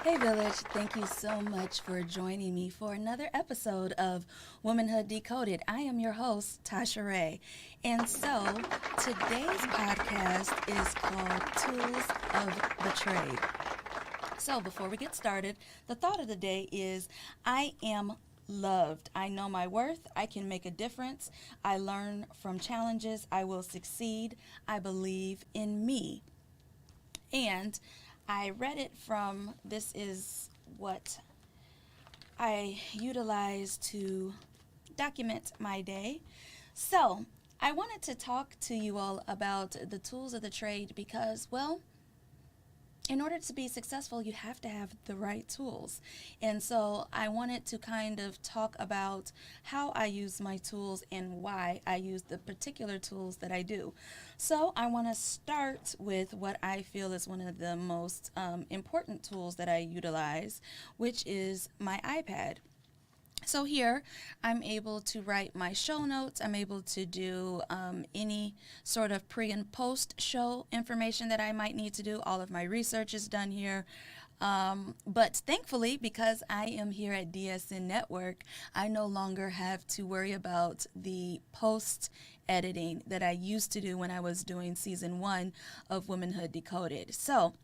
Hey Village, thank you so much for joining me for another episode of Womanhood Decoded. I am your host, Tasha Ray. And so today's podcast is called Tools of the Trade. So before we get started, the thought of the day is I am loved. I know my worth. I can make a difference. I learn from challenges. I will succeed. I believe in me. And I read it from this is what I utilize to document my day. So, I wanted to talk to you all about the tools of the trade because, well, in order to be successful, you have to have the right tools. And so I wanted to kind of talk about how I use my tools and why I use the particular tools that I do. So I want to start with what I feel is one of the most important tools that I utilize, which is my iPad. So here, I'm able to write my show notes. I'm able to do any sort of pre and post show information that I might need to do. All of my research is done here. But thankfully, because I am here at DSN Network, I no longer have to worry about the post editing that I used to do when I was doing season one of Womanhood Decoded. So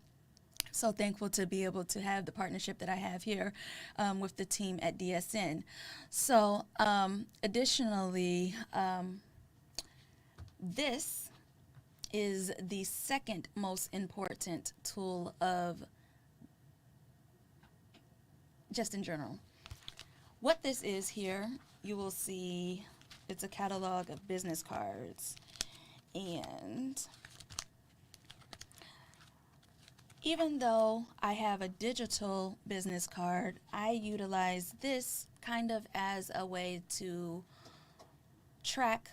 thankful to be able to have the partnership that I have here with the team at DSN. So additionally, this is the second most important tool of just in general. What this is here, you will see it's a catalog of business cards. And even though I have a digital business card, I utilize this kind of as a way to track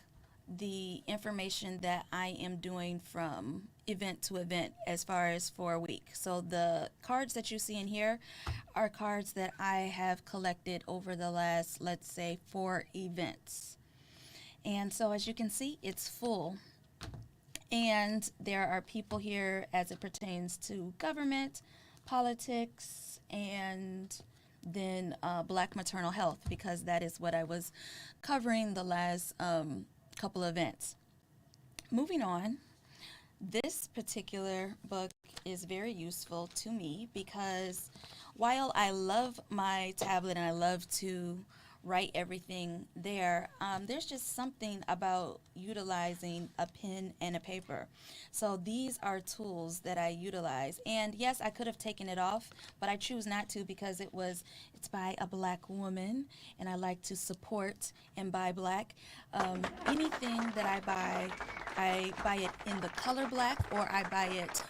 the information that I am doing from event to event as far as for a week. So the cards that you see in here are cards that I have collected over the last, let's say, 4 events. And so as you can see, it's full. And there are people here as it pertains to government, politics, and then black maternal health, because that is what I was covering the last couple of events. Moving on, this particular book is very useful to me because while I love my tablet and I love to write everything there, there's just something about utilizing a pen and a paper. So these are tools that I utilize. And yes, I could have taken it off, but I choose not to because it's by a black woman and I like to support and buy black. Anything that I buy it in the color black or I buy it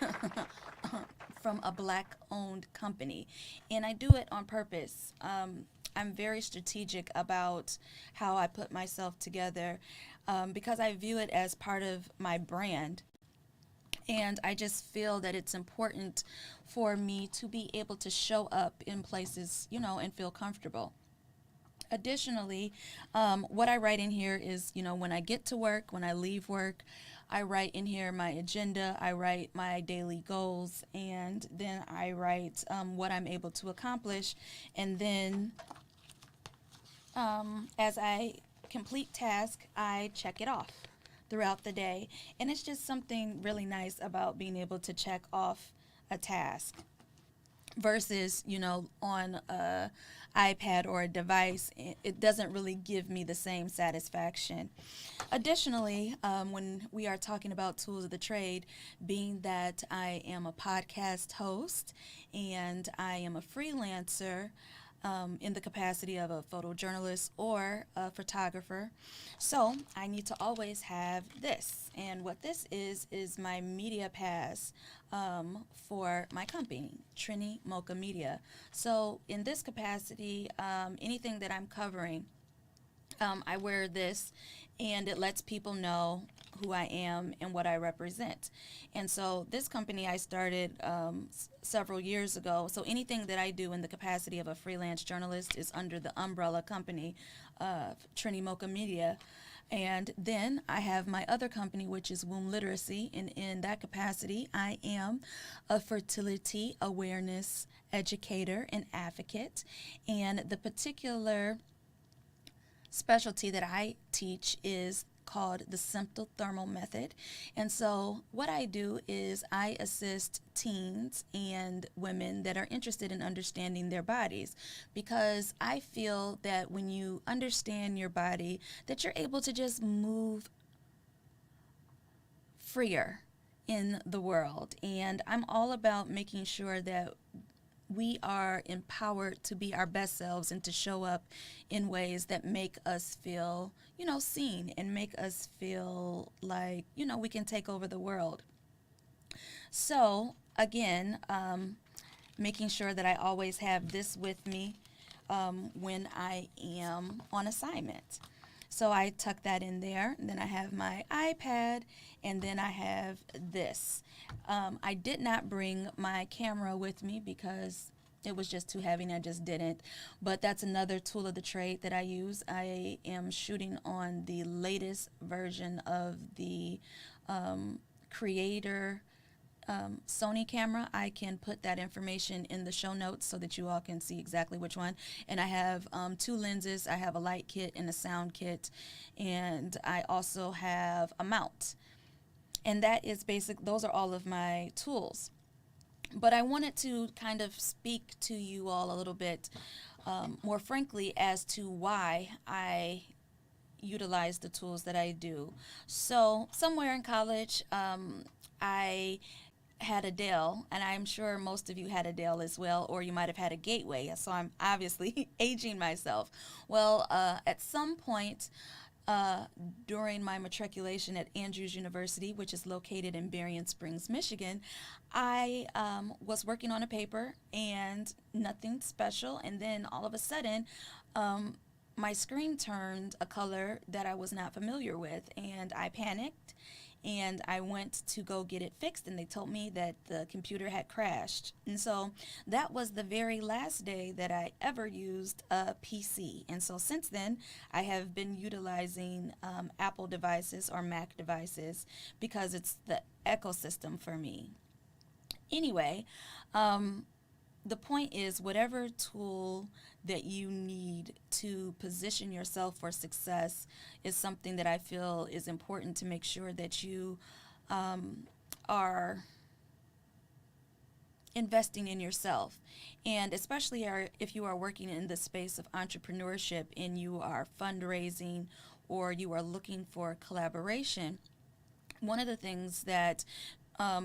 from a black owned company. And I do it on purpose. I'm very strategic about how I put myself together because I view it as part of my brand. And I just feel that it's important for me to be able to show up in places, and feel comfortable. Additionally, what I write in here is, when I get to work, when I leave work, I write in here my agenda, I write my daily goals, and then I write what I'm able to accomplish. And then as I complete task, I check it off throughout the day. And it's just something really nice about being able to check off a task versus, on a iPad or a device, it doesn't really give me the same satisfaction. Additionally, when we are talking about tools of the trade, being that I am a podcast host and I am a freelancer, in the capacity of a photojournalist or a photographer. So I need to always have this. And what this is my media pass for my company, Trini Mocha Media. So in this capacity, anything that I'm covering, I wear this and it lets people know who I am and what I represent. And so this company I started several years ago. So anything that I do in the capacity of a freelance journalist is under the umbrella company of Trini Mocha Media. And then I have my other company, which is Womb Literacy. And in that capacity, I am a fertility awareness educator and advocate. And the particular specialty that I teach is called the simple thermal method. And so what I do is I assist teens and women that are interested in understanding their bodies, because I feel that when you understand your body, that you're able to just move freer in the world. And I'm all about making sure that we are empowered to be our best selves and to show up in ways that make us feel, seen, and make us feel like, we can take over the world. So, again, making sure that I always have this with me when I am on assignment. So I tuck that in there. And then I have my iPad, and then I have this. I did not bring my camera with me because it was just too heavy and I just didn't. But that's another tool of the trade that I use. I am shooting on the latest version of the Creator Sony camera. I can put that information in the show notes so that you all can see exactly which one. And I have two lenses. I have a light kit and a sound kit, and I also have a mount. And that is basic. Those are all of my tools. But I wanted to kind of speak to you all a little bit more frankly as to why I utilize the tools that I do. So somewhere in college, I had a Dell, and I'm sure most of you had a Dell as well, or you might have had a Gateway. So I'm obviously aging myself. Well, at some point uh, during my matriculation at Andrews University, which is located in Berrien Springs, Michigan, I was working on a paper and nothing special. And then all of a sudden, um, my screen turned a color that I was not familiar with, and I panicked and I went to go get it fixed, and they told me that the computer had crashed. And so that was the very last day that I ever used a PC. And so since then, I have been utilizing Apple devices or Mac devices because it's the ecosystem for me. Anyway, um, the point is, whatever tool that you need to position yourself for success is something that I feel is important to make sure that you um, are investing in yourself. And especially if you are working in the space of entrepreneurship and you are fundraising or you are looking for collaboration, one of the things that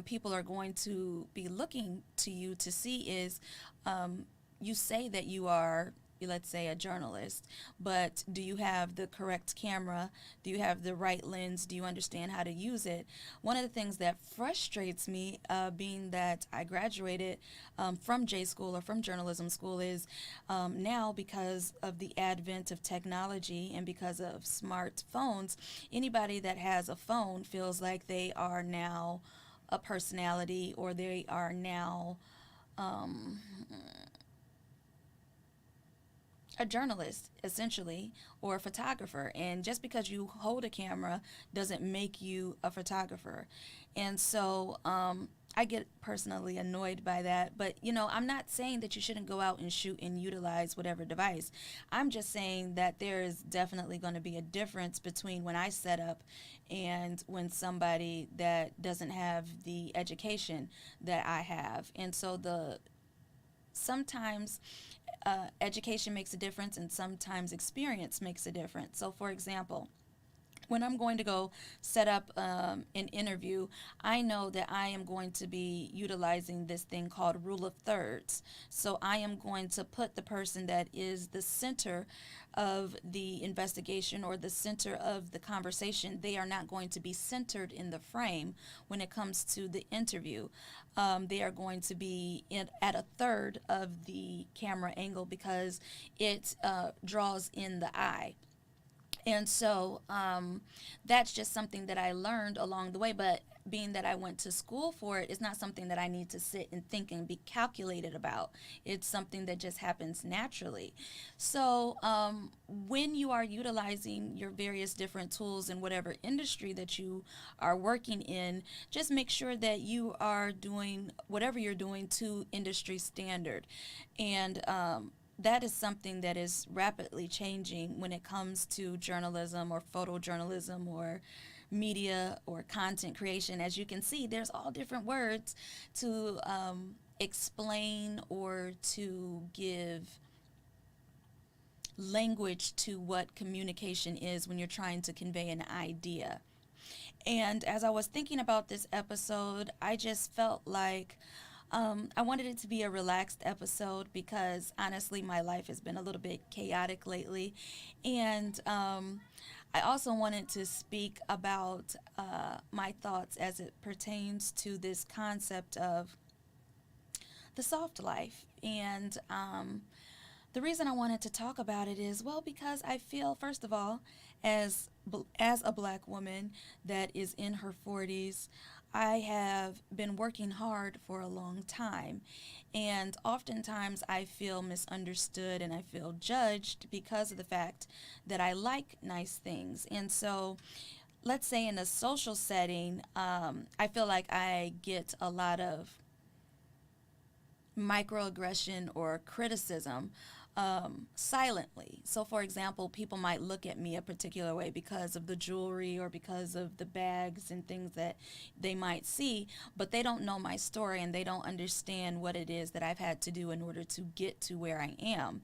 people are going to be looking to you to see is um, you say that you are, let's say, a journalist, but do you have the correct camera? Do you have the right lens? Do you understand how to use it? One of the things that frustrates me, being that I graduated from J school or from journalism school, is now, because of the advent of technology and because of smartphones, anybody that has a phone feels like they are now a personality, or they are now um, a journalist, essentially, or a photographer. And just because you hold a camera doesn't make you a photographer. And so I get personally annoyed by that. But, I'm not saying that you shouldn't go out and shoot and utilize whatever device. I'm just saying that there is definitely going to be a difference between when I set up and when somebody that doesn't have the education that I have. And so sometimes education makes a difference, and sometimes experience makes a difference. So, for example, when I'm going to go set up an interview, I know that I am going to be utilizing this thing called rule of thirds. So I am going to put the person that is the center of the investigation or the center of the conversation. They are not going to be centered in the frame when it comes to the interview. They are going to be at a third of the camera angle because it draws in the eye. And so that's just something that I learned along the way. But being that I went to school for it, it's not something that I need to sit and think and be calculated about. It's something that just happens naturally. So when you are utilizing your various different tools in whatever industry that you are working in, just make sure that you are doing whatever you're doing to industry standard. And that is something that is rapidly changing when it comes to journalism or photojournalism or media or content creation. As you can see, there's all different words to explain or to give language to what communication is when you're trying to convey an idea. And as I was thinking about this episode, I just felt like I wanted it to be a relaxed episode because honestly, my life has been a little bit chaotic lately. And I also wanted to speak about my thoughts as it pertains to this concept of the soft life. And the reason I wanted to talk about it is, well, because I feel, first of all, as a black woman that is in her 40s, I have been working hard for a long time. And oftentimes I feel misunderstood and I feel judged because of the fact that I like nice things. And so, let's say in a social setting, I feel like I get a lot of microaggression or criticism silently. So, for example, people might look at me a particular way because of the jewelry or because of the bags and things that they might see, but they don't know my story and they don't understand what it is that I've had to do in order to get to where I am.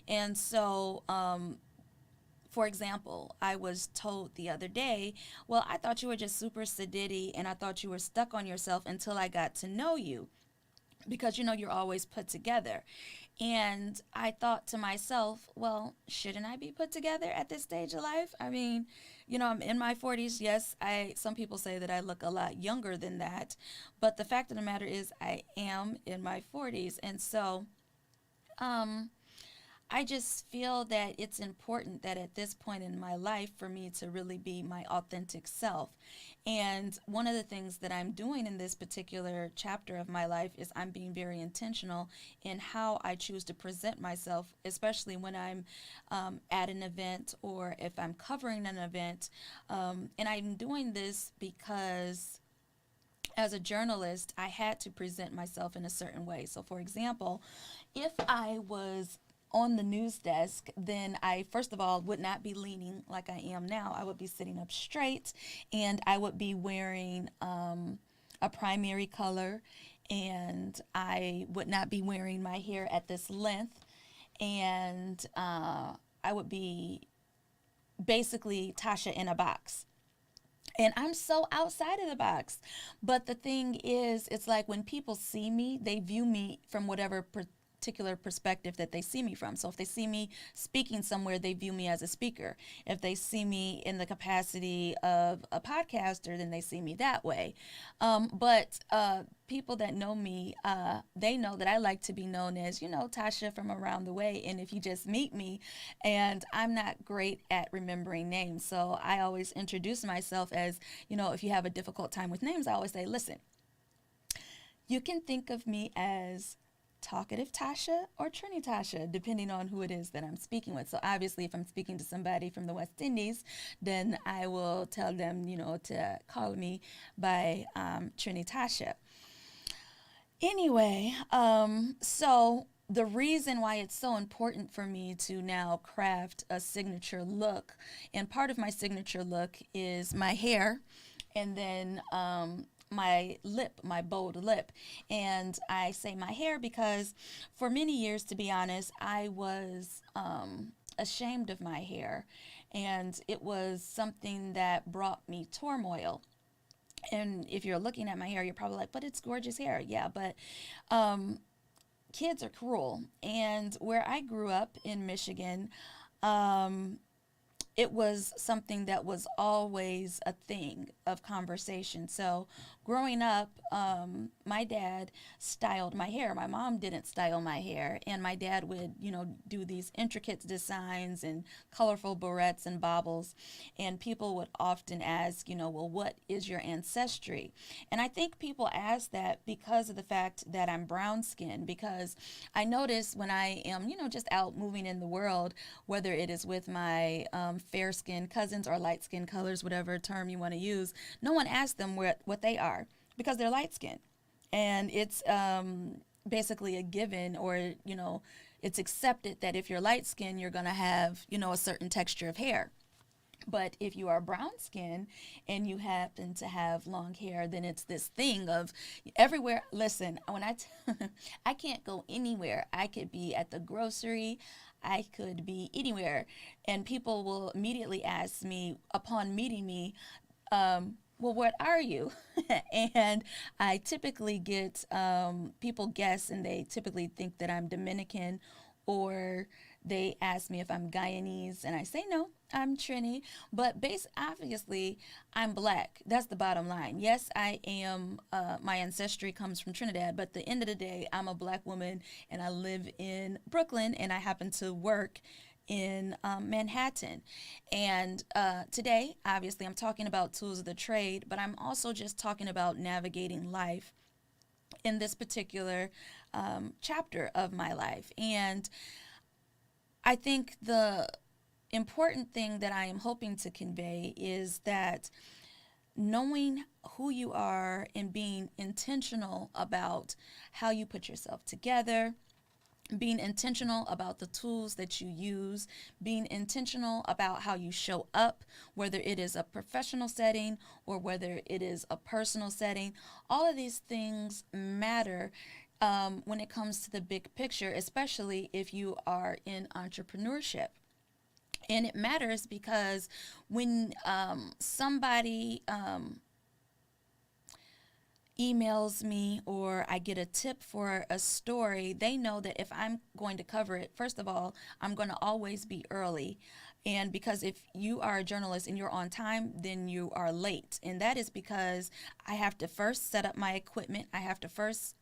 And so, for example, I was told the other day, well, I thought you were just super sedity and I thought you were stuck on yourself until I got to know you because you're always put together. And I thought to myself, well, shouldn't I be put together at this stage of life? I mean, I'm in my 40s. Yes, I some people say that I look a lot younger than that, but the fact of the matter is I am in my 40s. And so um I just feel that it's important that at this point in my life for me to really be my authentic self. And one of the things that I'm doing in this particular chapter of my life is I'm being very intentional in how I choose to present myself, especially when I'm at an event or if I'm covering an event. And I'm doing this because as a journalist, I had to present myself in a certain way. So, for example, if I was on the news desk, then I, first of all, would not be leaning like I am now. I would be sitting up straight and I would be wearing a primary color and I would not be wearing my hair at this length. And I would be basically Tasha in a box. And I'm so outside of the box. But the thing is, it's like when people see me, they view me from whatever particular perspective that they see me from. So if they see me speaking somewhere, they view me as a speaker. If they see me in the capacity of a podcaster, then they see me that way. But people that know me, they know that I like to be known as, Tasha from around the way. And if you just meet me, and I'm not great at remembering names, so I always introduce myself as, if you have a difficult time with names, I always say, listen, you can think of me as talkative Tasha or Trini Tasha, depending on who it is that I'm speaking with. So obviously, if I'm speaking to somebody from the West Indies, then I will tell them, to call me by Trini Tasha. Anyway, so the reason why it's so important for me to now craft a signature look, and part of my signature look is my hair, and then my lip, my bold lip. And I say my hair because for many years, to be honest, I was ashamed of my hair. And it was something that brought me turmoil. And if you're looking at my hair, you're probably like, but it's gorgeous hair. Yeah, but kids are cruel. And where I grew up in Michigan, it was something that was always a thing of conversation. So growing up, my dad styled my hair. My mom didn't style my hair, and my dad would, do these intricate designs and colorful barrettes and baubles. And people would often ask, well, what is your ancestry? And I think people ask that because of the fact that I'm brown skinned, because I notice when I am, just out moving in the world, whether it is with my fair skinned cousins or light skinned colors, whatever term you want to use, no one asks them what they are because they're light skinned. And it's basically a given, or, it's accepted that if you're light skinned, you're going to have, a certain texture of hair. But if you are brown skin and you happen to have long hair, then it's this thing of everywhere. Listen, I can't go anywhere. I could be at the grocery, I could be anywhere, and people will immediately ask me upon meeting me, well, what are you? And I typically get people guess, and they typically think that I'm Dominican, or they ask me if I'm Guyanese, and I say no, I'm Trini. But obviously, I'm black. That's the bottom line. Yes, I am. My ancestry comes from Trinidad, but at the end of the day, I'm a black woman, and I live in Brooklyn, and I happen to work in Manhattan. And today, obviously, I'm talking about tools of the trade, but I'm also just talking about navigating life in this particular chapter of my life. And I think the important thing that I am hoping to convey is that knowing who you are and being intentional about how you put yourself together, being intentional about the tools that you use, being intentional about how you show up, whether it is a professional setting or whether it is a personal setting. All of these things matter when it comes to the big picture, especially if you are in entrepreneurship. And it matters because when somebody emails me or I get a tip for a story, they know that if I'm going to cover it, first of all, I'm going to always be early. And because if you are a journalist and you're on time, then you are late. And that is because I have to first set up my equipment. I have to first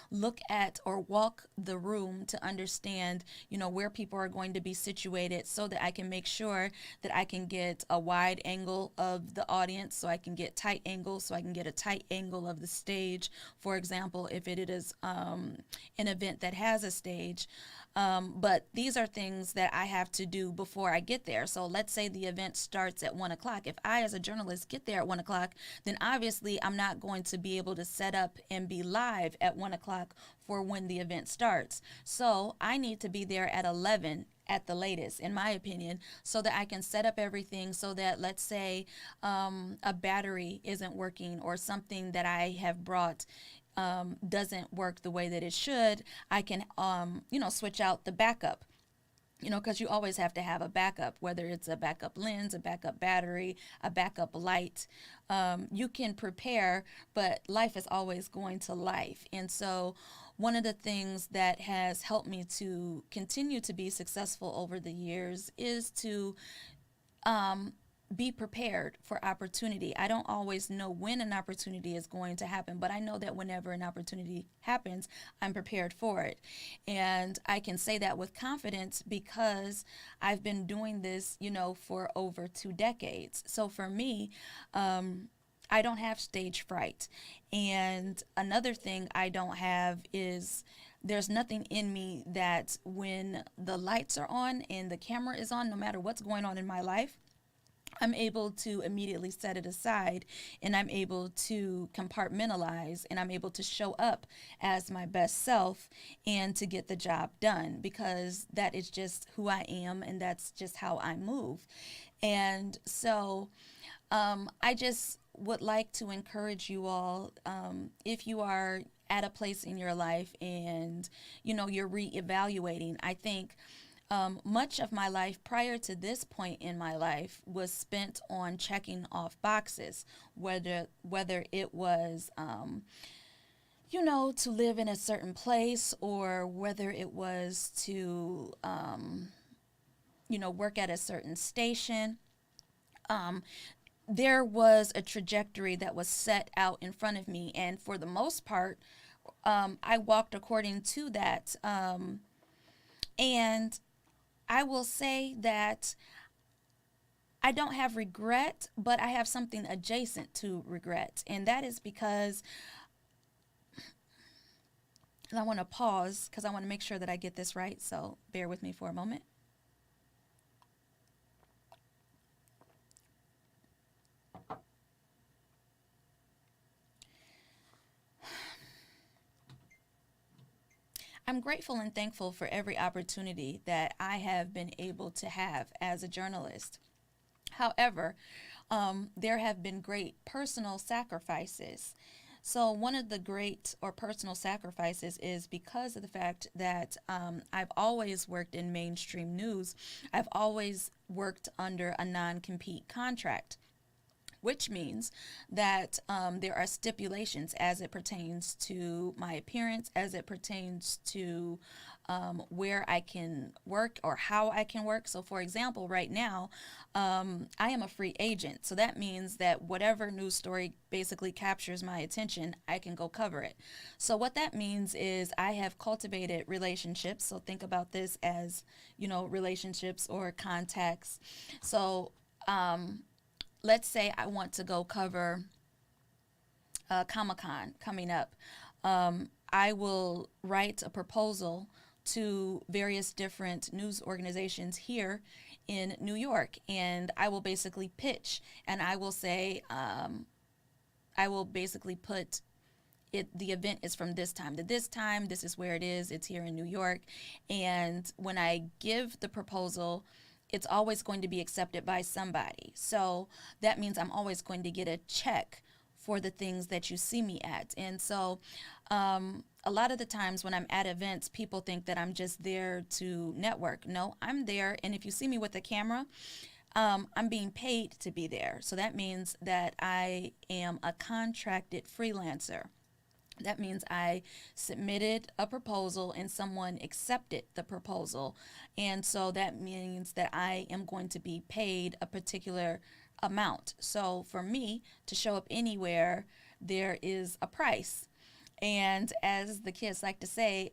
look at or walk the room to understand, where people are going to be situated so that I can make sure that I can get a wide angle of the audience, so I can get tight angles, so I can get a tight angle of the stage. For example, if it is an event that has a stage. But these are things that I have to do before I get there. So let's say the event starts at 1 o'clock. If I, as a journalist, get there at 1 o'clock, then obviously I'm not going to be able to set up and be live at 1 o'clock for when the event starts. So I need to be there at 11 at the latest, in my opinion, so that I can set up everything so that, let's say, a battery isn't working or something that I have brought doesn't work the way that it should, I can, switch out the backup. Because you always have to have a backup, whether it's a backup lens, a backup battery, a backup light. You can prepare, but life is always going to life. And so one of the things that has helped me to continue to be successful over the years is to be prepared for opportunity. I don't always know when an opportunity is going to happen, but I know that whenever an opportunity happens, I'm prepared for it. And I can say that with confidence because I've been doing this, for over 2 decades. So for me, I don't have stage fright. And another thing I don't have is there's nothing in me that when the lights are on and the camera is on, no matter what's going on in my life, I'm able to immediately set it aside, and I'm able to compartmentalize, and I'm able to show up as my best self and to get the job done, because that is just who I am and that's just how I move. And so I just would like to encourage you all, if you are at a place in your life and you're reevaluating. I think much of my life prior to this point in my life was spent on checking off boxes, whether it was to live in a certain place, or whether it was to work at a certain station. Um, there was a trajectory that was set out in front of me, and for the most part, I walked according to that. And I will say that I don't have regret, but I have something adjacent to regret. And that is because I want to pause because I want to make sure that I get this right. So bear with me for a moment. I'm grateful and thankful for every opportunity that I have been able to have as a journalist. However, there have been great personal sacrifices. So, one of the great or personal sacrifices is because of the fact that I've always worked in mainstream news, I've always worked under a non compete contract, which means that there are stipulations as it pertains to my appearance, as it pertains to where I can work or how I can work. So, for example, right now, I am a free agent. So that means that whatever news story basically captures my attention, I can go cover it. So, what that means is I have cultivated relationships. So, think about this as, relationships or contacts. So, let's say I want to go cover Comic-Con coming up. I will write a proposal to various different news organizations here in New York, and I will basically pitch, and I will say, I will basically put it, the event is from this time to this time, this is where it is, it's here in New York. And when I give the proposal, it's always going to be accepted by somebody. So that means I'm always going to get a check for the things that you see me at. And so a lot of the times when I'm at events, people think that I'm just there to network. No, I'm there. And if you see me with a camera, I'm being paid to be there. So that means that I am a contracted freelancer. That means I submitted a proposal and someone accepted the proposal. And so that means that I am going to be paid a particular amount. So for me to show up anywhere, there is a price. And as the kids like to say,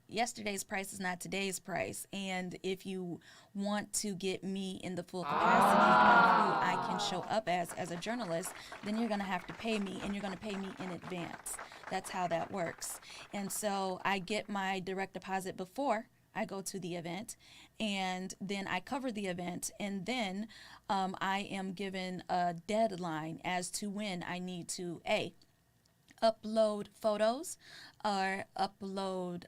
yesterday's price is not today's price. And if you want to get me in the full capacity of who I can show up as a journalist, then you're going to have to pay me, and you're going to pay me in advance. That's how that works. And so I get my direct deposit before I go to the event, and then I cover the event, and then I am given a deadline as to when I need to upload photos or upload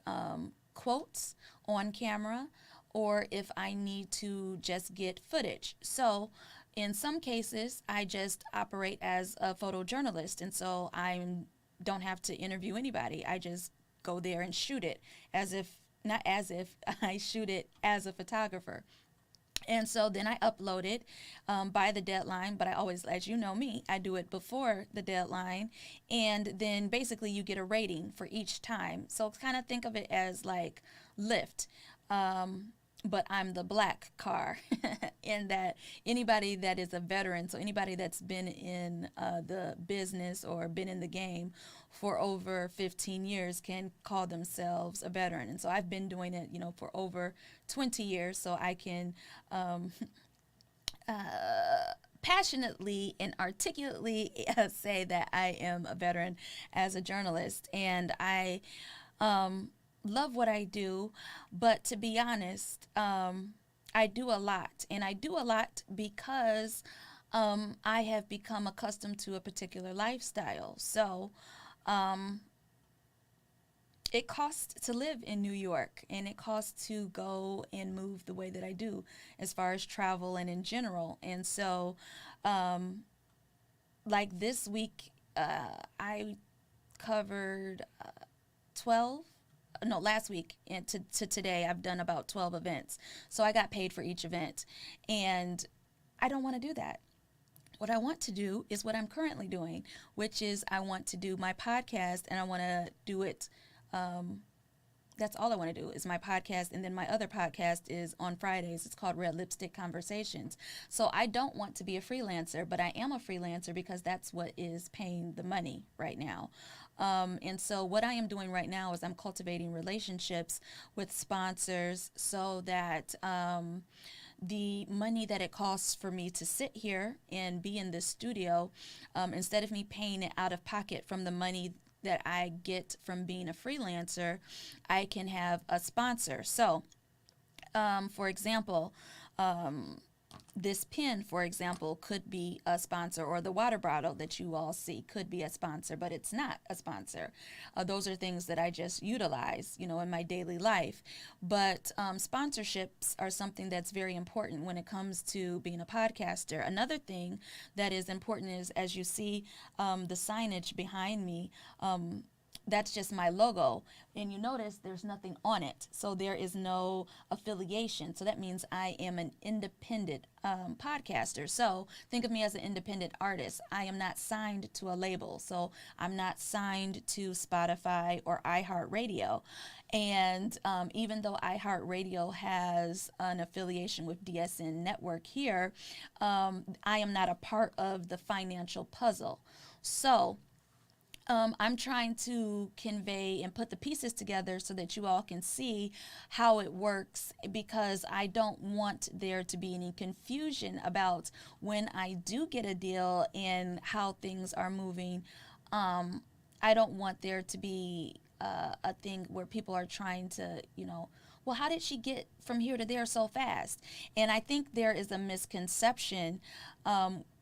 quotes on camera, or if I need to just get footage. So in some cases, I just operate as a photojournalist, and so I don't have to interview anybody. I just go there and shoot it as if, not as if, I shoot it as a photographer. And so then I upload it by the deadline, but I always, as you know me, I do it before the deadline. And then basically you get a rating for each time. So kind of think of it as like Lyft. But I'm the black car in that anybody that is a veteran, so anybody that's been in the business or been in the game for over 15 years can call themselves a veteran. And so I've been doing it, for over 20 years, so I can passionately and articulately say that I am a veteran as a journalist. And I love what I do, but to be honest, I do a lot, and I do a lot because I have become accustomed to a particular lifestyle. So it costs to live in New York, and it costs to go and move the way that I do as far as travel and in general. And so like this week, I covered 12, no, last week and to today, I've done about 12 events. So I got paid for each event, and I don't want to do that. What I want to do is what I'm currently doing, which is I want to do my podcast, and I want to do it that's all I want to do is my podcast. And then my other podcast is on Fridays. It's called Red Lipstick Conversations. So I don't want to be a freelancer, but I am a freelancer because that's what is paying the money right now. And so what I am doing right now is I'm cultivating relationships with sponsors so that the money that it costs for me to sit here and be in this studio, instead of me paying it out of pocket from the money that I get from being a freelancer, I can have a sponsor. So, for example, this pen, for example, could be a sponsor, or the water bottle that you all see could be a sponsor, but it's not a sponsor. Those are things that I just utilize, in my daily life. But sponsorships are something that's very important when it comes to being a podcaster. Another thing that is important is, as you see the signage behind me, that's just my logo. And you notice there's nothing on it. So there is no affiliation. So that means I am an independent podcaster. So think of me as an independent artist. I am not signed to a label. So I'm not signed to Spotify or iHeartRadio. And even though iHeartRadio has an affiliation with DSN Network here, I am not a part of the financial puzzle. So I'm trying to convey and put the pieces together so that you all can see how it works, because I don't want there to be any confusion about when I do get a deal and how things are moving. I don't want there to be a thing where people are trying to, well, how did she get from here to there so fast? And I think there is a misconception,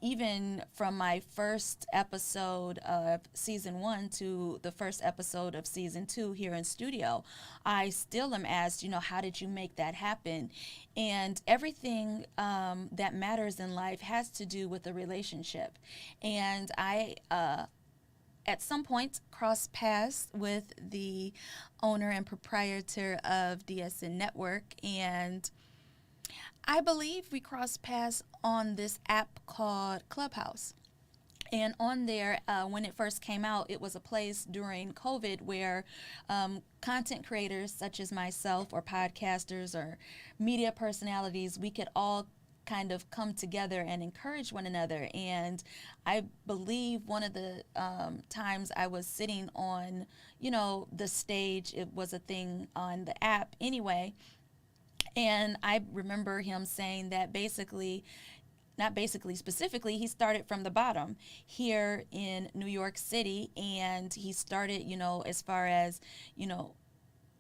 even from my first episode of season 1 to the first episode of season 2 here in studio. I still am asked, how did you make that happen? And everything that matters in life has to do with a relationship. And I at some point crossed paths with the owner and proprietor of DSN Network, and I believe we crossed paths on this app called Clubhouse. And on there, when it first came out, it was a place during COVID where content creators such as myself, or podcasters, or media personalities, we could all kind of come together and encourage one another. And I believe one of the times I was sitting on, the stage, it was a thing on the app anyway. And I remember him saying that specifically, he started from the bottom here in New York City. And he started, as far as,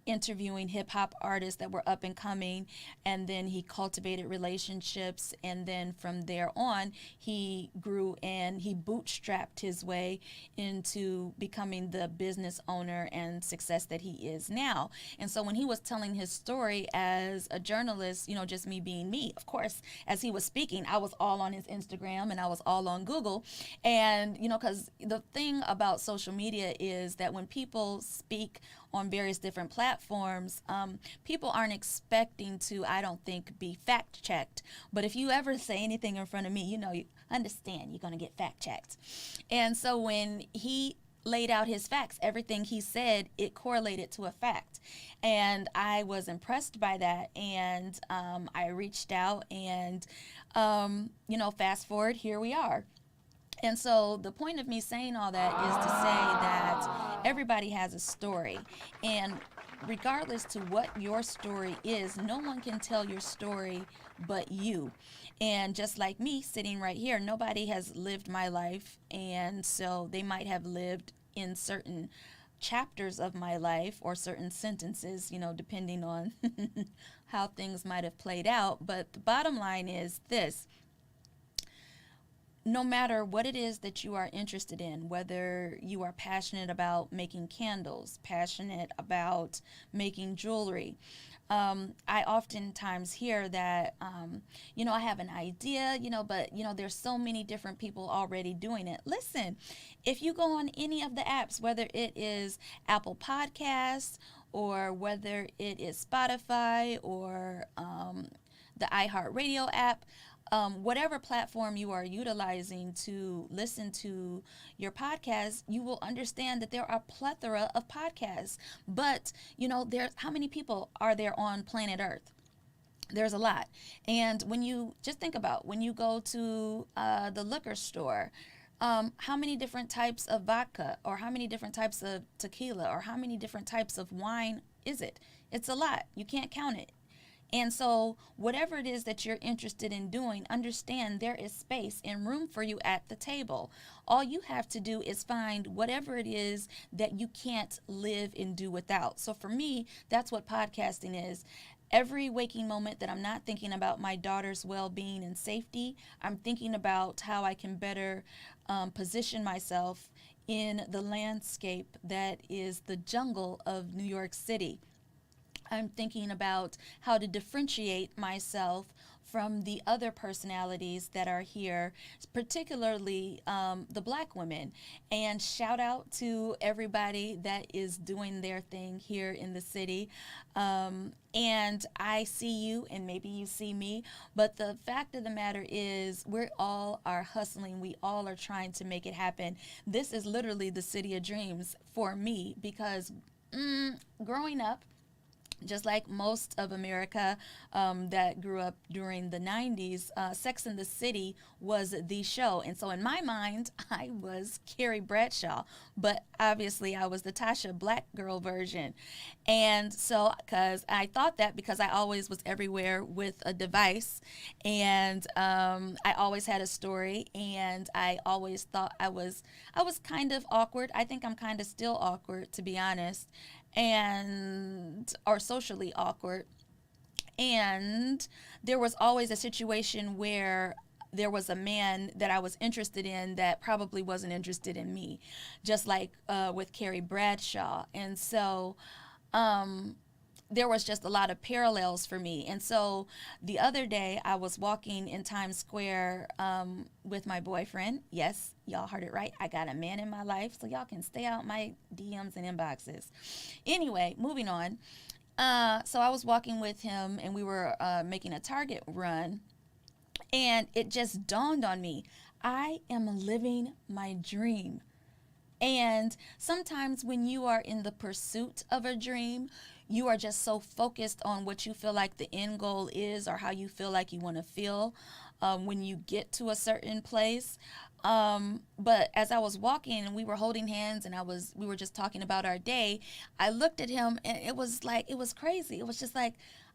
interviewing hip hop artists that were up and coming, and then he cultivated relationships, and then from there on he grew and he bootstrapped his way into becoming the business owner and success that he is now. And so when he was telling his story as a journalist, just me being me, of course, as he was speaking, I was all on his Instagram and I was all on Google. And because the thing about social media is that when people speak on various different platforms, people aren't expecting to, I don't think, be fact checked. But if you ever say anything in front of me, you understand you're going to get fact checked. And so when he laid out his facts, everything he said, it correlated to a fact. And I was impressed by that. And I reached out and, fast forward, here we are. And so the point of me saying all that is to say that everybody has a story. And regardless to what your story is, no one can tell your story but you. And just like me sitting right here, nobody has lived my life. And so they might have lived in certain chapters of my life or certain sentences, depending on how things might have played out. But the bottom line is this. No matter what it is that you are interested in, whether you are passionate about making candles, passionate about making jewelry, I oftentimes hear that, I have an idea, but, there's so many different people already doing it. Listen, if you go on any of the apps, whether it is Apple Podcasts or whether it is Spotify or the iHeartRadio app, whatever platform you are utilizing to listen to your podcast, you will understand that there are a plethora of podcasts. But, there's how many people are there on planet Earth? There's a lot. And when you just think about when you go to the liquor store, how many different types of vodka or how many different types of tequila or how many different types of wine is it? It's a lot. You can't count it. And so, whatever it is that you're interested in doing, understand there is space and room for you at the table. All you have to do is find whatever it is that you can't live and do without. So, for me, that's what podcasting is. Every waking moment that I'm not thinking about my daughter's well being and safety, I'm thinking about how I can better position myself in the landscape that is the jungle of New York City. I'm thinking about how to differentiate myself from the other personalities that are here, particularly the black women. And shout out to everybody that is doing their thing here in the city. And I see you, and maybe you see me, but the fact of the matter is, we all are hustling. We all are trying to make it happen. This is literally the city of dreams for me because growing up, just like most of America that grew up during the 90s, Sex and the City was the show. And so in my mind, I was Carrie Bradshaw, but obviously I was the Tasha Black girl version. And so, because I thought that because I always was everywhere with a device and I always had a story and I always thought I was kind of awkward. I think I'm kind of still awkward, to be honest, and or socially awkward. And there was always a situation where there was a man that I was interested in that probably wasn't interested in me, just like with Carrie Bradshaw. And so there was just a lot of parallels for me. And so the other day I was walking in Times Square with my boyfriend. Yes, y'all heard it right. I got a man in my life, so y'all can stay out my DMs and inboxes. Anyway, moving on. So I was walking with him and we were making a Target run. And it just dawned on me, I am living my dream. And sometimes when you are in the pursuit of a dream, you are just so focused on what you feel like the end goal is or how you feel like you want to feel when you get to a certain place. But as I was walking and we were holding hands and we were just talking about our day, I looked at him and it was crazy. It was just like,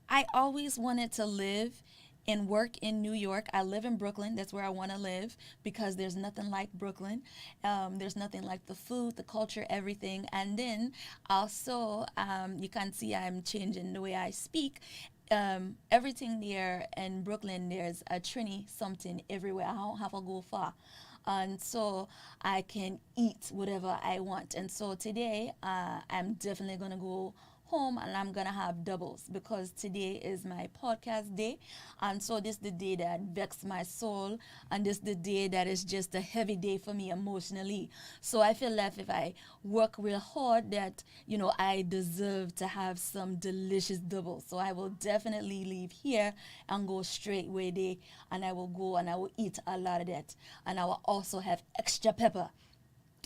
I always wanted to live and work in New York. I live in Brooklyn. That's where I want to live because there's nothing like Brooklyn. There's nothing like the food, the culture, everything. And then also, you can see I'm changing the way I speak. Everything there in Brooklyn, there's a Trini something everywhere. I don't have to go far. And so I can eat whatever I want. And so today, I'm definitely going to go home and I'm gonna have doubles because today is my podcast day, and so this is the day that vex my soul, and this is the day that is just a heavy day for me emotionally. So I feel that if I work real hard, that I deserve to have some delicious doubles. So I will definitely leave here and go straight where they, and I will go and I will eat a lot of that, and I will also have extra pepper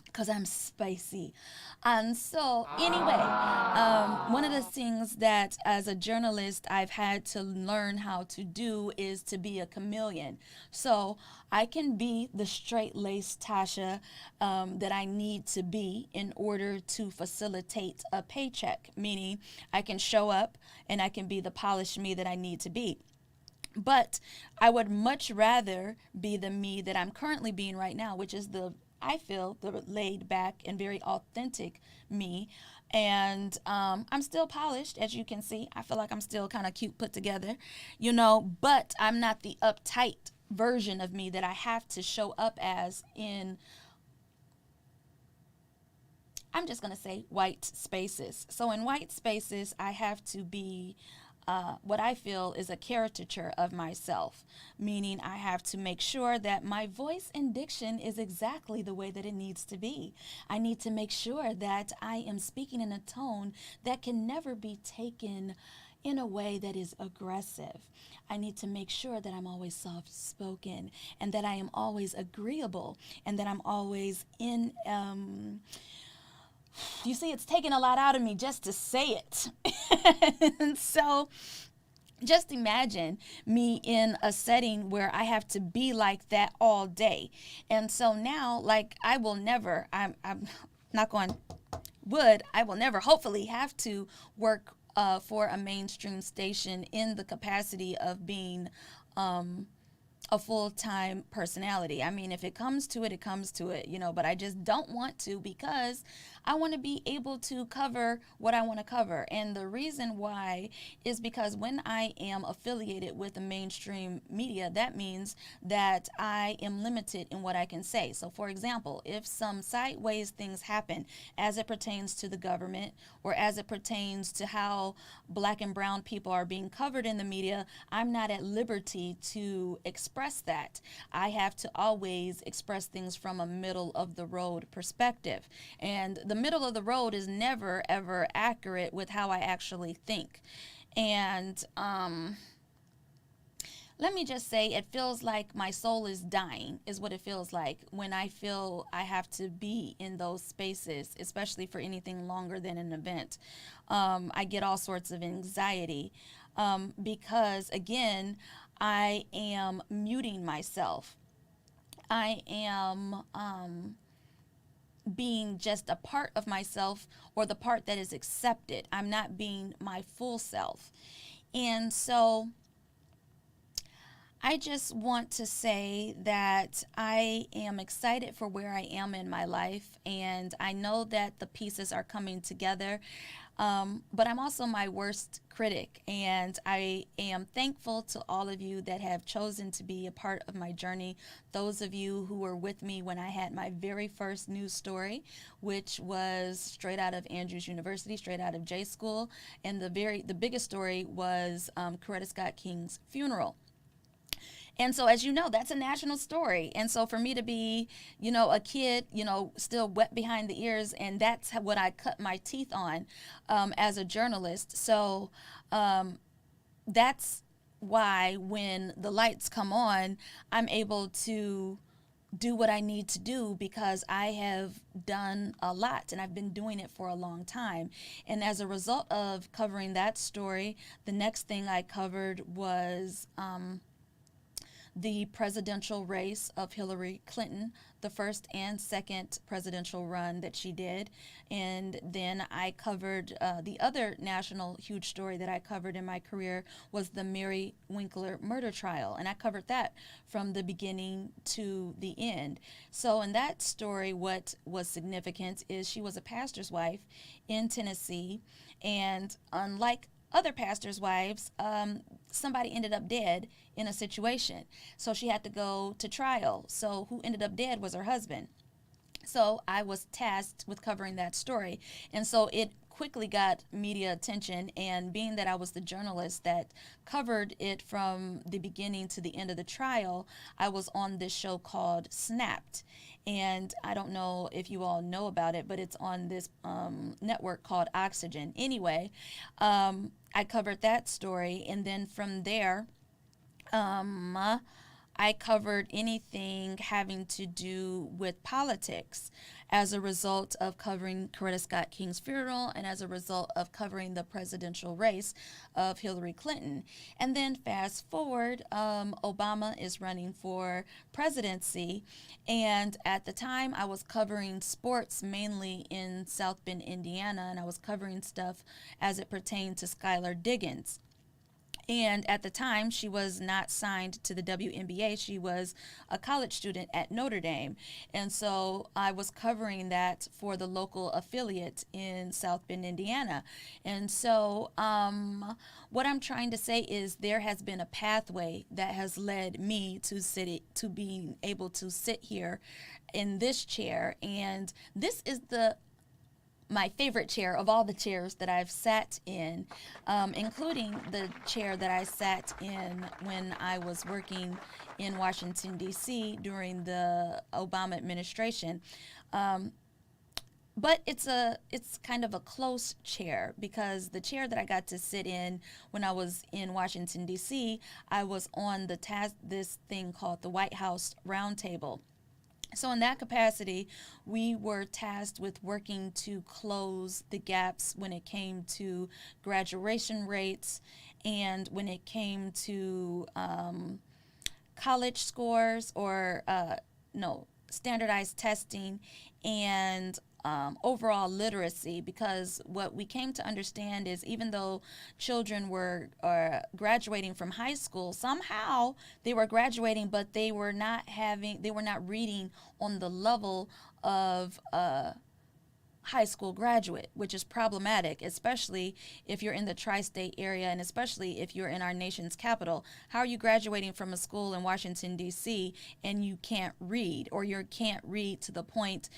because I'm spicy. And so, anyway, one of the things that as a journalist I've had to learn how to do is to be a chameleon. So, I can be the straight laced Tasha that I need to be in order to facilitate a paycheck, meaning I can show up and I can be the polished me that I need to be. But I would much rather be the me that I'm currently being right now, which is I feel the laid back and very authentic me. And I'm still polished, as you can see. I feel like I'm still kind of cute put together, but I'm not the uptight version of me that I have to show up as in, I'm just going to say, white spaces. So in white spaces, I have to be what I feel is a caricature of myself, meaning I have to make sure that my voice and diction is exactly the way that it needs to be. I need to make sure that I am speaking in a tone that can never be taken in a way that is aggressive. I need to make sure that I'm always soft spoken and that I am always agreeable and that I'm always in. You see, it's taking a lot out of me just to say it. And so just imagine me in a setting where I have to be like that all day. And so now, like, I will never, I'm not going, I will never hopefully have to work for a mainstream station in the capacity of being a full-time personality. I mean, if it comes to it, it comes to it, but I just don't want to because I want to be able to cover what I want to cover. And the reason why is because when I am affiliated with the mainstream media, that means that I am limited in what I can say. So, for example, if some sideways things happen as it pertains to the government or as it pertains to how black and brown people are being covered in the media, I'm not at liberty to express that. I have to always express things from a middle of the road perspective. And the middle of the road is never, ever accurate with how I actually think. And let me just say, it feels like my soul is dying, is what it feels like when I feel I have to be in those spaces, especially for anything longer than an event. I get all sorts of anxiety because, again, I am muting myself. I am being just a part of myself or the part that is accepted. I'm not being my full self. And so I just want to say that I am excited for where I am in my life, and I know that the pieces are coming together. But I'm also my worst critic, and I am thankful to all of you that have chosen to be a part of my journey. Those of you who were with me when I had my very first news story, which was straight out of Andrews University, straight out of J School, and the biggest story was Coretta Scott King's funeral. And so, as you know, that's a national story. And so, for me to be, a kid, still wet behind the ears, and that's what I cut my teeth on as a journalist. So, that's why when the lights come on, I'm able to do what I need to do because I have done a lot and I've been doing it for a long time. And as a result of covering that story, the next thing I covered was the presidential race of Hillary Clinton, the first and second presidential run that she did. And then I covered the other national huge story that I covered in my career was the Mary Winkler murder trial. And I covered that from the beginning to the end. So in that story, what was significant is she was a pastor's wife in Tennessee. And unlike other pastors' wives, somebody ended up dead in a situation. So she had to go to trial. So who ended up dead was her husband. So I was tasked with covering that story. And so it quickly got media attention, and being that I was the journalist that covered it from the beginning to the end of the trial, I was on this show called Snapped. And I don't know if you all know about it, but it's on this network called Oxygen. Anyway, I covered that story, and then from there, I covered anything having to do with politics as a result of covering Coretta Scott King's funeral and as a result of covering the presidential race of Hillary Clinton. And then fast forward, Obama is running for presidency. And at the time, I was covering sports mainly in South Bend, Indiana, and I was covering stuff as it pertained to Skylar Diggins. And at the time, she was not signed to the WNBA. She was a college student at Notre Dame. And so I was covering that for the local affiliate in South Bend, Indiana. And so what I'm trying to say is there has been a pathway that has led me to being able to sit here in this chair. And this is my favorite chair of all the chairs that I've sat in, including the chair that I sat in when I was working in Washington, D.C. during the Obama administration. but it's kind of a close chair because the chair that I got to sit in when I was in Washington D.C., I was on the this thing called the White House Roundtable. So, in that capacity, we were tasked with working to close the gaps when it came to graduation rates and when it came to college scores or no, standardized testing and overall literacy, because what we came to understand is even though children were graduating from high school, somehow they were graduating, but they were not reading on the level of high school graduate, which is problematic, especially if you're in the tri-state area and especially if you're in our nation's capital. How are you graduating from a school in Washington, D.C. and you can't read, or you can't read to the point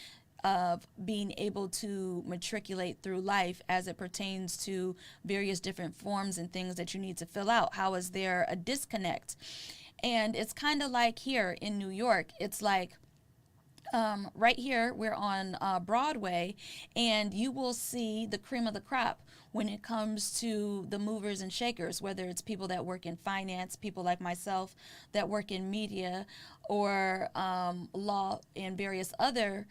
of being able to matriculate through life as it pertains to various different forms and things that you need to fill out? How is there a disconnect? And it's kind of like here in New York, it's like right here, we're on Broadway, and you will see the cream of the crop when it comes to the movers and shakers, whether it's people that work in finance, people like myself that work in media or law and various other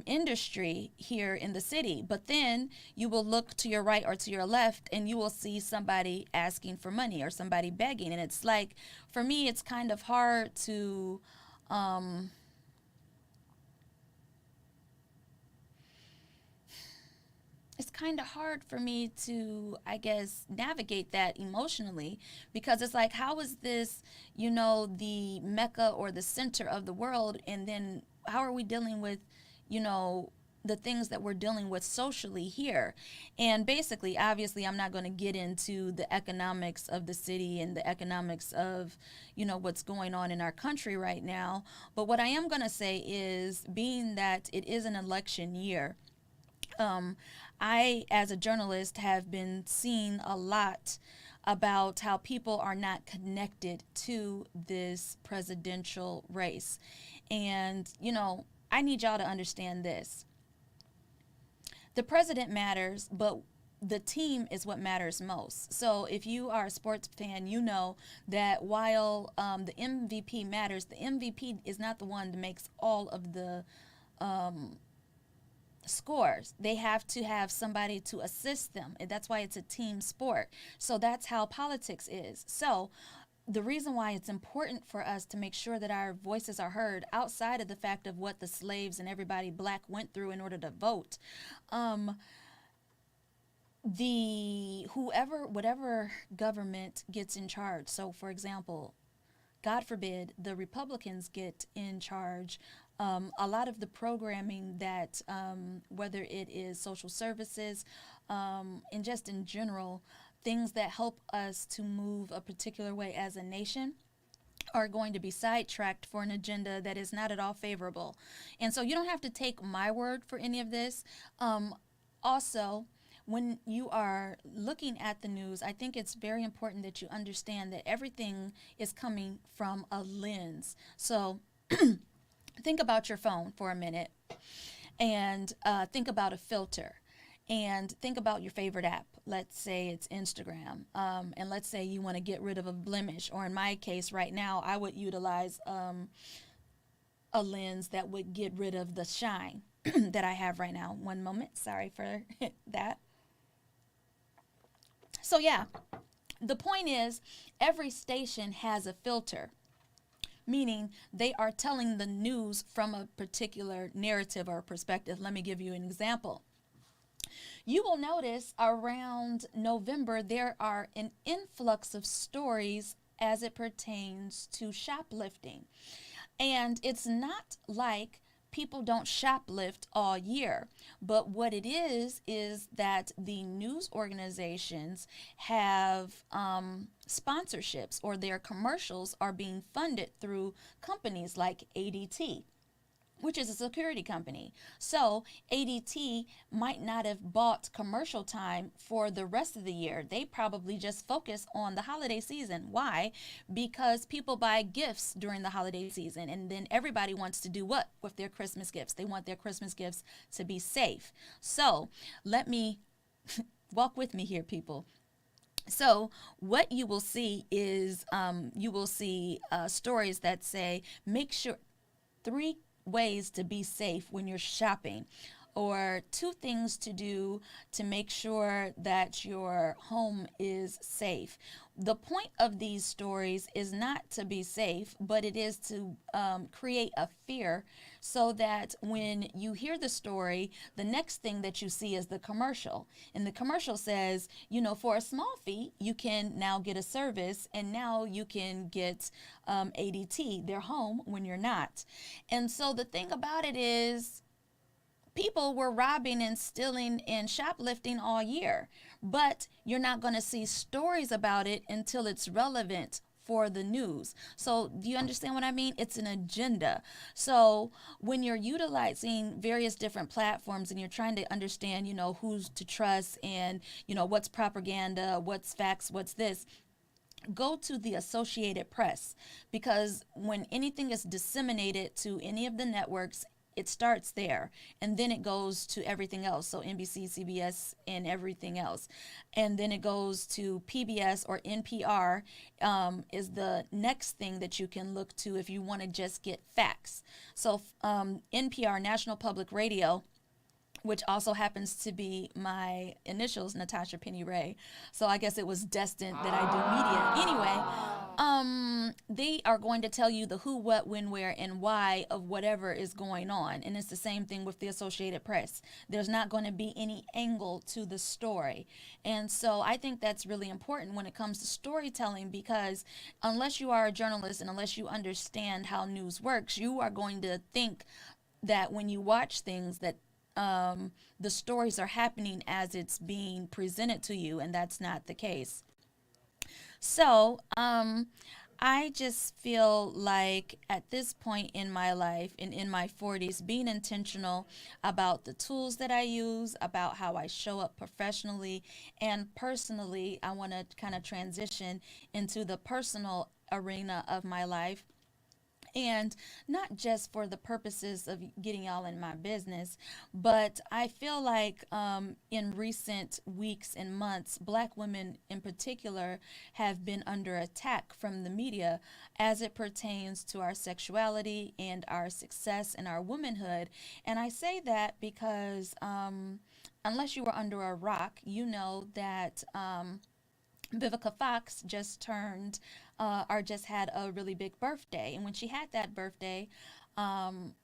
industry here in the city. But then you will look to your right or to your left and you will see somebody asking for money or somebody begging. And it's like, for me, it's kind of hard to. It's kind of hard for me to, I guess, navigate that emotionally, because it's like, how is this, the mecca or the center of the world, and then how are we dealing with, you know, the things that we're dealing with socially here? And basically, obviously, I'm not going to get into the economics of the city and the economics of, what's going on in our country right now. But what I am going to say is, being that it is an election year, um, I, as a journalist, have been seeing a lot about how people are not connected to this presidential race. And, I need y'all to understand this. The president matters, but the team is what matters most. So if you are a sports fan, you know that while the MVP matters, the MVP is not the one that makes all of the scores. They have to have somebody to assist them, and that's why it's a team sport. So that's how politics is. So the reason why it's important for us to make sure that our voices are heard, outside of the fact of what the slaves and everybody black went through in order to vote, the whatever government gets in charge. So for example, God forbid, the Republicans get in charge, a lot of the programming that, whether it is social services, and just in general, things that help us to move a particular way as a nation, are going to be sidetracked for an agenda that is not at all favorable. And so you don't have to take my word for any of this. Also, when you are looking at the news, I think it's very important that you understand that everything is coming from a lens. So think about your phone for a minute, and think about a filter, and think about your favorite app. Let's say it's Instagram, and let's say you want to get rid of a blemish, or in my case right now, I would utilize a lens that would get rid of the shine that I have right now. One moment, sorry for that. So yeah, the point is, every station has a filter, meaning they are telling the news from a particular narrative or perspective. Let me give you an example. You will notice around November there are an influx of stories as it pertains to shoplifting. And it's not like people don't shoplift all year, but what it is that the news organizations have sponsorships, or their commercials are being funded through companies like ADT. which is a security company. So ADT might not have bought commercial time for the rest of the year. They probably just focus on the holiday season. Why? Because people buy gifts during the holiday season, and then everybody wants to do what with their Christmas gifts? They want their Christmas gifts to be safe. So let me walk with me here, people. So what you will see is you will see stories that say make sure three ways to be safe when you're shopping, or two things to do to make sure that your home is safe. The point of these stories is not to be safe, but it is to create a fear so that when you hear the story, the next thing that you see is the commercial. And the commercial says, you know, for a small fee, you can now get a service, and now you can get ADT, their home, when you're not. And so the thing about it is, people were robbing and stealing and shoplifting all year, but you're not going to see stories about it until it's relevant for the news. So do you understand what I mean? It's an agenda. So when you're utilizing various different platforms and you're trying to understand, you know, who's to trust and, you know, what's propaganda, what's facts, what's this, go to the Associated Press, because when anything is disseminated to any of the networks, it starts there and then it goes to everything else. So NBC, CBS, and everything else. And then it goes to PBS or NPR, is the next thing that you can look to if you want to just get facts. So NPR, National Public Radio, which also happens to be my initials, Natasha Penny Ray. So I guess it was destined that I do media. Anyway, they are going to tell you the who, what, when, where, and why of whatever is going on. And it's the same thing with the Associated Press. There's not going to be any angle to the story. And so I think that's really important when it comes to storytelling, because unless you are a journalist and unless you understand how news works, you are going to think that when you watch things that the stories are happening as it's being presented to you, and that's not the case. So, I just feel like at this point in my life and in my 40s, being intentional about the tools that I use, about how I show up professionally and personally, I want to kind of transition into the personal arena of my life, and not just for the purposes of getting y'all in my business, but I feel like in recent weeks and months, black women in particular have been under attack from the media as it pertains to our sexuality and our success and our womanhood. And I say that because unless you were under a rock, you know that Vivica Fox just turned or just had a really big birthday. And when she had that birthday,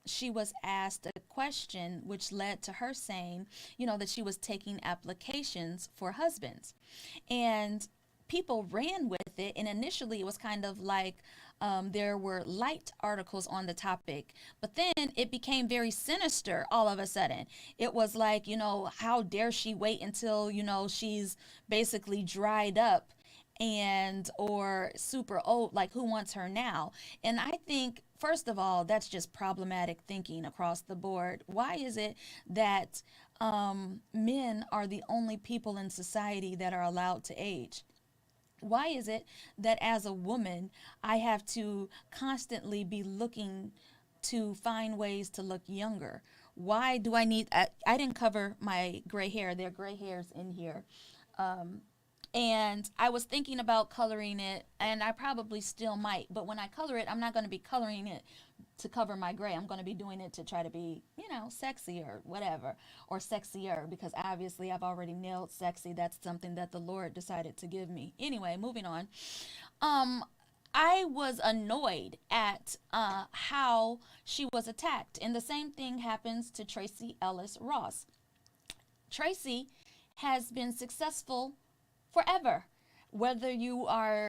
she was asked a question which led to her saying, you know, that she was taking applications for husbands. And people ran with it. And initially it was kind of like there were light articles on the topic, but then it became very sinister all of a sudden. It was like, you know, how dare she wait until, you know, she's basically dried up and or super old, like who wants her now? And I think first of all, that's just problematic thinking across the board. Why is it that men are the only people in society that are allowed to age? Why is it that as a woman, I have to constantly be looking to find ways to look younger? Why do I need, I didn't cover my gray hair. There are gray hairs in here. And I was thinking about coloring it, and I probably still might. But when I color it, I'm not going to be coloring it to cover my gray. I'm going to be doing it to try to be, you know, sexy or whatever, or sexier, because obviously I've already nailed sexy. That's something that the Lord decided to give me. Anyway, moving on. I was annoyed at how she was attacked. And the same thing happens to Tracy Ellis Ross. Tracy has been successful forever. Whether you are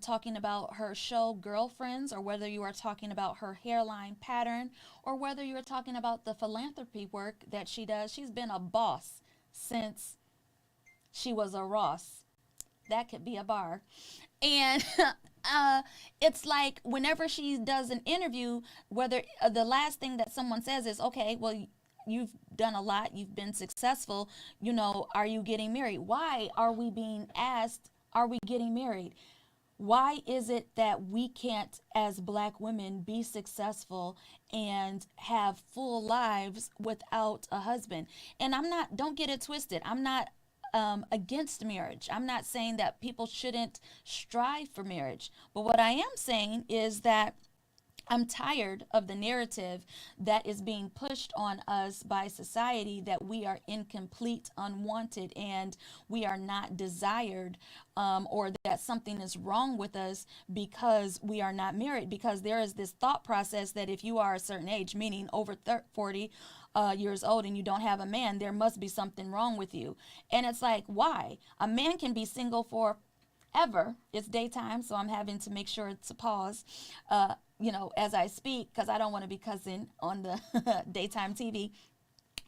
talking about her show Girlfriends, or whether you are talking about her hairline pattern, or whether you are talking about the philanthropy work that she does, she's been a boss since she was a Ross. That could be a bar. And uh, it's like whenever she does an interview, whether the last thing that someone says is, okay, well, you've done a lot, you've been successful, are you getting married? Why are we being asked, are we getting married? Why is it that we can't, as black women, be successful and have full lives without a husband? And don't get it twisted, I'm not against marriage. I'm not saying that people shouldn't strive for marriage. But what I am saying is that I'm tired of the narrative that is being pushed on us by society that we are incomplete, unwanted, and we are not desired, or that something is wrong with us because we are not married. Because there is this thought process that if you are a certain age, meaning over 40 years old, and you don't have a man, there must be something wrong with you. And it's like, why? A man can be single for ever. It's daytime, so I'm having to make sure to pause, as I speak, because I don't want to be cussing on the daytime TV.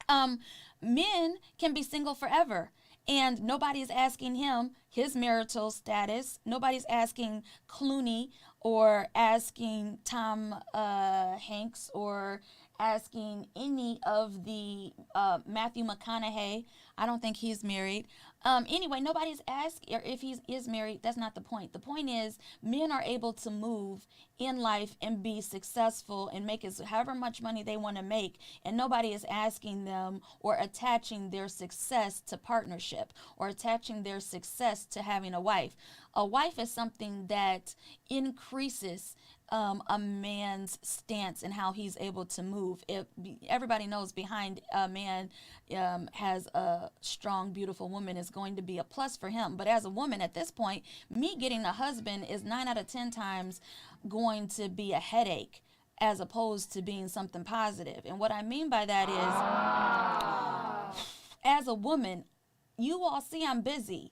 um, Men can be single forever. And nobody's asking him his marital status. Nobody's asking Clooney or asking Tom Hanks or asking any of the Matthew McConaughey. I don't think he's married. Anyway, nobody's asking, or if he is married, that's not the point. The point is, men are able to move in life and be successful and make however much money they want to make, and nobody is asking them or attaching their success to partnership or attaching their success to having a wife. A wife is something that increases a man's stance and how he's able to move. Everybody knows behind a man has a strong, beautiful woman is going to be a plus for him. But as a woman at this point, me getting a husband is 9 out of 10 times going to be a headache as opposed to being something positive. And what I mean by that is, as a woman, you all see I'm busy,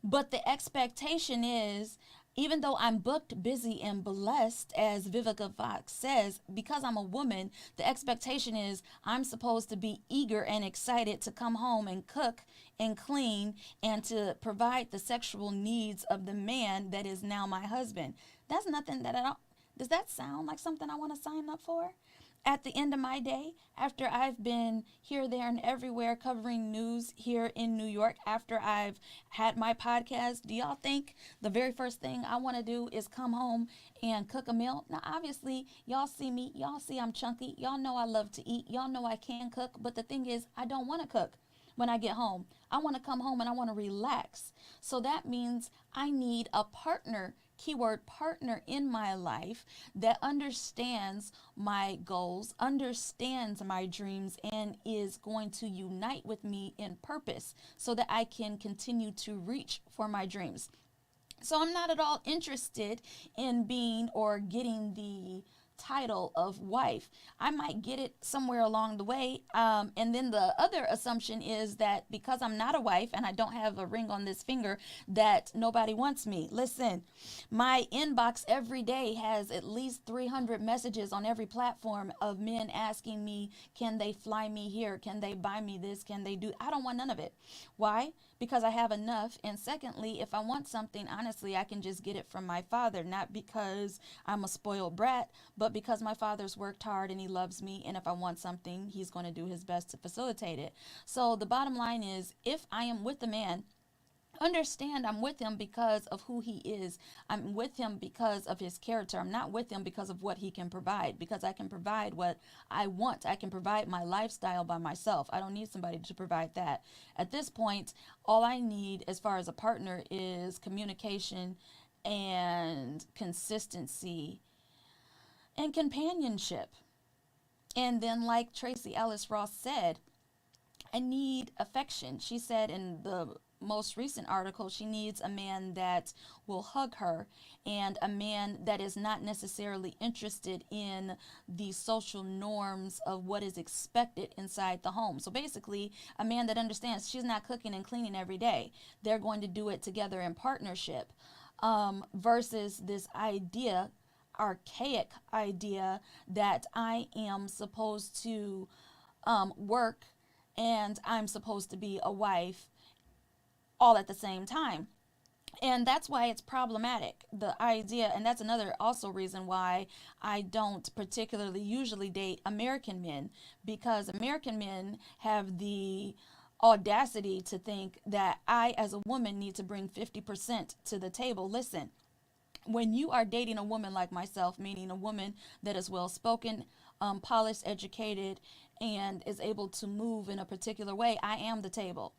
but the expectation is, even though I'm booked, busy, and blessed, as Vivica Fox says, because I'm a woman, the expectation is I'm supposed to be eager and excited to come home and cook and clean and to provide the sexual needs of the man that is now my husband. That's nothing that I don't. Does that sound like something I want to sign up for? At the end of my day, after I've been here, there, and everywhere covering news here in New York, after I've had my podcast, do y'all think the very first thing I want to do is come home and cook a meal? Now, obviously, y'all see me. Y'all see I'm chunky. Y'all know I love to eat. Y'all know I can cook. But the thing is, I don't want to cook when I get home. I want to come home and I want to relax. So that means I need a partner, keyword partner, in my life that understands my goals, understands my dreams, and is going to unite with me in purpose so that I can continue to reach for my dreams. So I'm not at all interested in being or getting the title of wife. I might get it somewhere along the way. And then the other assumption is that because I'm not a wife and I don't have a ring on this finger, that nobody wants me. Listen, my inbox every day has at least 300 messages on every platform of men asking me, can they fly me here? Can they buy me this? Can they do? I don't want none of it. Why? Because I have enough. And secondly, if I want something, honestly, I can just get it from my father, not because I'm a spoiled brat, but because my father's worked hard and he loves me. And if I want something, he's going to do his best to facilitate it. So the bottom line is, if I am with a man, understand I'm with him because of who he is. I'm with him because of his character. I'm not with him because of what he can provide, because I can provide what I want. I can provide my lifestyle by myself. I don't need somebody to provide that. At this point, all I need as far as a partner is communication and consistency and companionship. And then, like Tracy Ellis Ross said, I need affection. She said in the most recent article, she needs a man that will hug her and a man that is not necessarily interested in the social norms of what is expected inside the home. So basically, a man that understands she's not cooking and cleaning every day. They're going to do it together in partnership, versus this idea, archaic idea, that I am supposed to work and I'm supposed to be a wife all at the same time. And that's why it's problematic, the idea. And that's another also reason why I don't particularly usually date American men, because American men have the audacity to think that I as a woman need to bring 50% to the table. Listen, when you are dating a woman like myself, meaning a woman that is well spoken, polished, educated, and is able to move in a particular way, I am the table.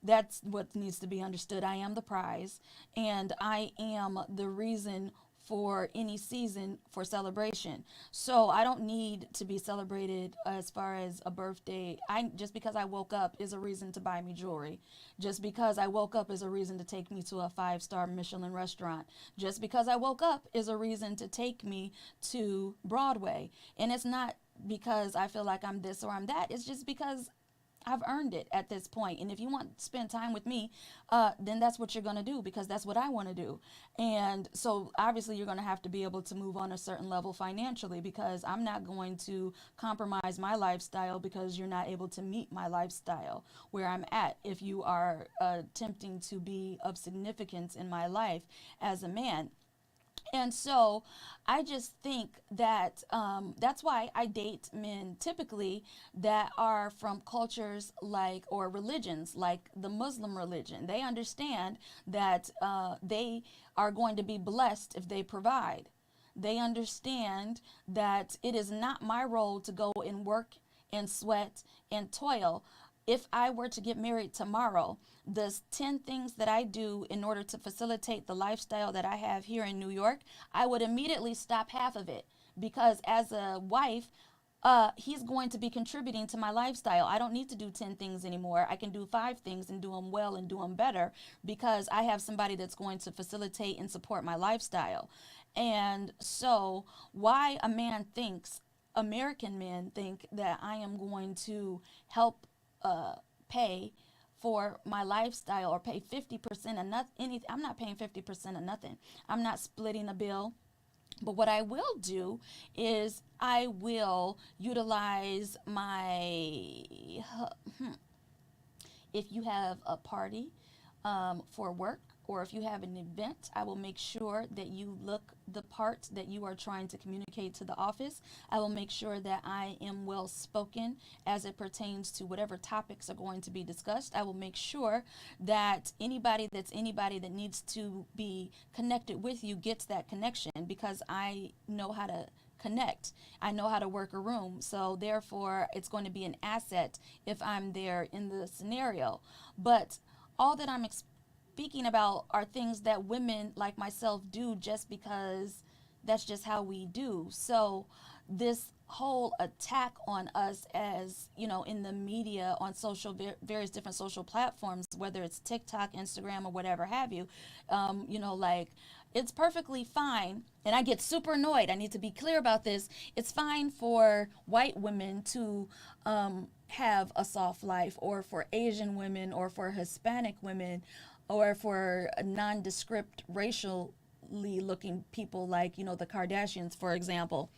That's what needs to be understood. I am the prize, and I am the reason for any season for celebration. So I don't need to be celebrated as far as a birthday. I just because I woke up is a reason to buy me jewelry. Just because I woke up is a reason to take me to a five-star Michelin restaurant. Just because I woke up is a reason to take me to Broadway. And it's not because I feel like I'm this or I'm that. It's just because I've earned it at this point. And if you want to spend time with me, then that's what you're going to do, because that's what I want to do. And so obviously you're going to have to be able to move on a certain level financially, because I'm not going to compromise my lifestyle because you're not able to meet my lifestyle where I'm at. If you are attempting to be of significance in my life as a man, and so I just think that that's why I date men typically that are from cultures like, or religions like the Muslim religion. They understand that they are going to be blessed if they provide. They understand that it is not my role to go and work and sweat and toil. If I were to get married tomorrow, the 10 things that I do in order to facilitate the lifestyle that I have here in New York, I would immediately stop half of it, because as a wife, he's going to be contributing to my lifestyle. I don't need to do 10 things anymore. I can do 5 things and do them well and do them better, because I have somebody that's going to facilitate and support my lifestyle. And so, why a man thinks, American men think that I am going to help uh, pay for my lifestyle, or pay 50% of nothing. Anything. I'm not paying 50% of nothing. I'm not splitting a bill. But what I will do is I will utilize my, if you have a party for work, or if you have an event, I will make sure that you look the part that you are trying to communicate to the office. I will make sure that I am well spoken as it pertains to whatever topics are going to be discussed. I will make sure that anybody that needs to be connected with you gets that connection, because I know how to connect. I know how to work a room. So therefore, it's going to be an asset if I'm there in the scenario. But all that I'm speaking about are things that women like myself do just because that's just how we do. So this whole attack on us, as you know, in the media, on various different social platforms, whether it's TikTok, Instagram, or whatever have you, like, it's perfectly fine, and I get super annoyed. I need to be clear about this. It's fine for white women to have a soft life, or for Asian women, or for Hispanic women, or for nondescript racially looking people, like, the Kardashians, for example.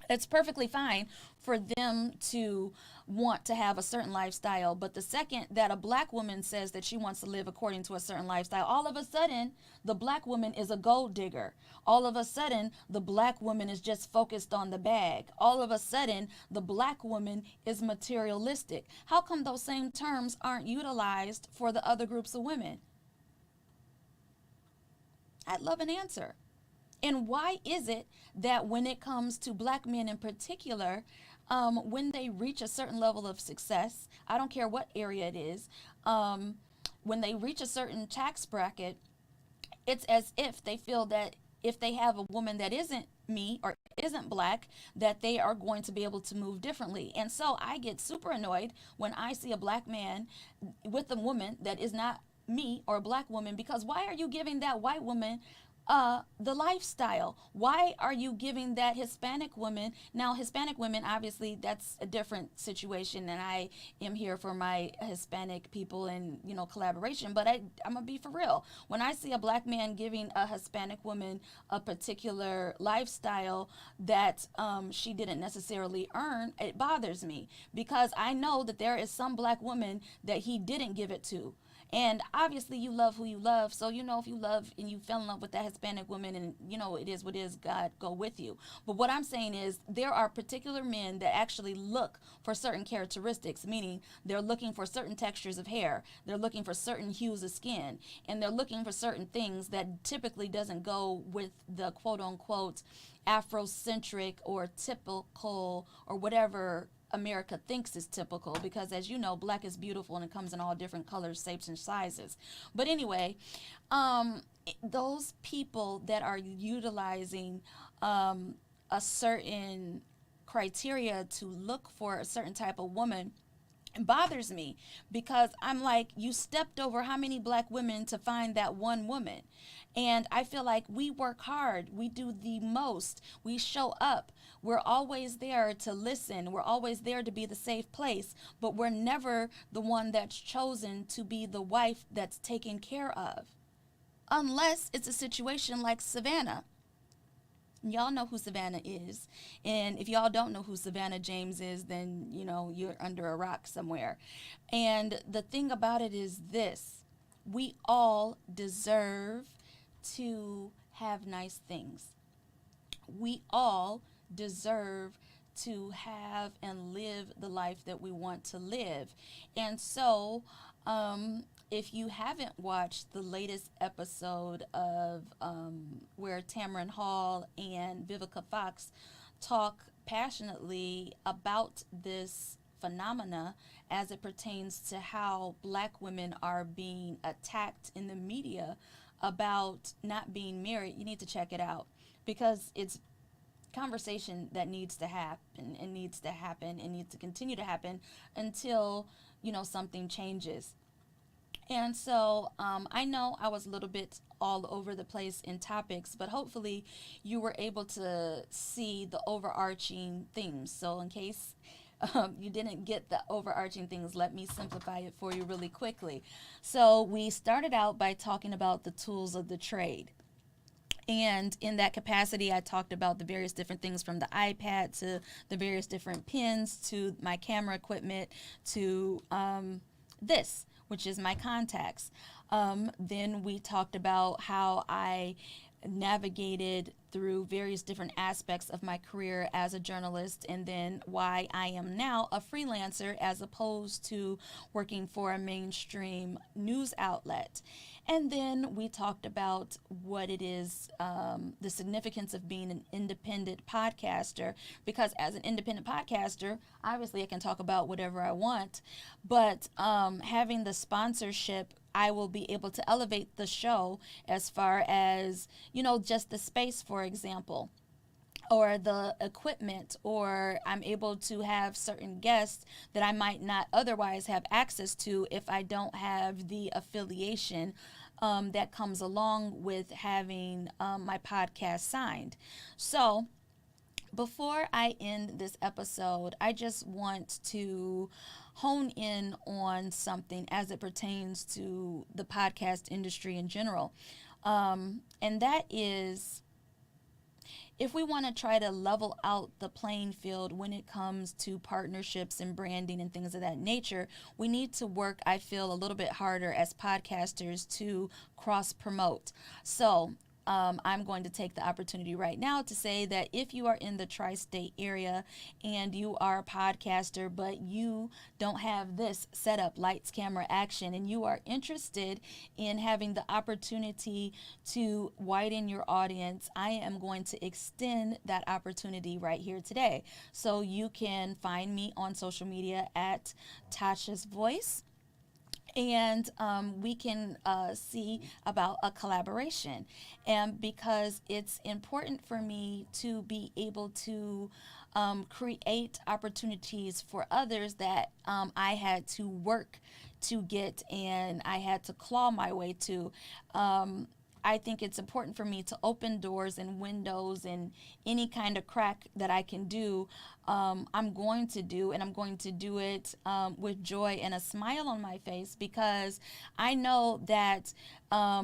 It's perfectly fine for them to want to have a certain lifestyle. But the second that a black woman says that she wants to live according to a certain lifestyle, all of a sudden, the black woman is a gold digger. All of a sudden, the black woman is just focused on the bag. All of a sudden, the black woman is materialistic. How come those same terms aren't utilized for the other groups of women? I'd love an answer. And why is it that when it comes to black men in particular, when they reach a certain level of success, I don't care what area it is, when they reach a certain tax bracket, it's as if they feel that if they have a woman that isn't me or isn't black, that they are going to be able to move differently. And so I get super annoyed when I see a black man with a woman that is not me or a black woman, because why are you giving that white woman the lifestyle? Why are you giving that Hispanic woman? Now, Hispanic women, obviously, that's a different situation, and I am here for my Hispanic people and, collaboration. But I'm gonna be for real. When I see a black man giving a Hispanic woman a particular lifestyle that she didn't necessarily earn, it bothers me, because I know that there is some black woman that he didn't give it to. And obviously you love who you love. So, if you love and you fell in love with that Hispanic woman, and it is what it is, God go with you. But what I'm saying is there are particular men that actually look for certain characteristics, meaning they're looking for certain textures of hair, they're looking for certain hues of skin, and they're looking for certain things that typically doesn't go with the quote unquote Afrocentric or typical or whatever America thinks is typical, because as you know, black is beautiful and it comes in all different colors, shapes, and sizes. But anyway, those people that are utilizing a certain criteria to look for a certain type of woman bothers me, because I'm like, you stepped over how many black women to find that one woman? And I feel like we work hard, we do the most, we show up, we're always there to listen, we're always there to be the safe place, but we're never the one that's chosen to be the wife that's taken care of. Unless it's a situation like Savannah. Y'all know who Savannah is. And if y'all don't know who Savannah James is, then, you're under a rock somewhere. And the thing about it is this: we all deserve to have nice things. We all deserve to have and live the life that we want to live. And so, if you haven't watched the latest episode of where Tamron Hall and Vivica Fox talk passionately about this phenomena as it pertains to how black women are being attacked in the media about not being married, you need to check it out, because it's conversation that needs to happen and needs to happen and needs to continue to happen until something changes. And so I know I was a little bit all over the place in topics, but hopefully you were able to see the overarching themes. So in case you didn't get the overarching things, let me simplify it for you really quickly. So we started out by talking about the tools of the trade. And in that capacity, I talked about the various different things, from the iPad to the various different pins to my camera equipment to this, which is my contacts. Then we talked about how I navigated through various different aspects of my career as a journalist, and then why I am now a freelancer as opposed to working for a mainstream news outlet. And then we talked about what it is, the significance of being an independent podcaster, because as an independent podcaster, obviously I can talk about whatever I want, but having the sponsorship, I will be able to elevate the show as far as, just the space, for example, or the equipment, or I'm able to have certain guests that I might not otherwise have access to if I don't have the affiliation that comes along with having my podcast signed. So before I end this episode, I just want to hone in on something as it pertains to the podcast industry in general. And that is, if we want to try to level out the playing field when it comes to partnerships and branding and things of that nature, we need to work, I feel, a little bit harder as podcasters to cross promote. So I'm going to take the opportunity right now to say that if you are in the tri-state area and you are a podcaster, but you don't have this setup, lights, camera, action, and you are interested in having the opportunity to widen your audience, I am going to extend that opportunity right here today. So you can find me on social media at Tasha's Voice, and we can see about a collaboration. And because it's important for me to be able to create opportunities for others that I had to work to get and I had to claw my way to. I think it's important for me to open doors and windows and any kind of crack that I can do I'm going to do, and I'm going to do it with joy and a smile on my face, because I know that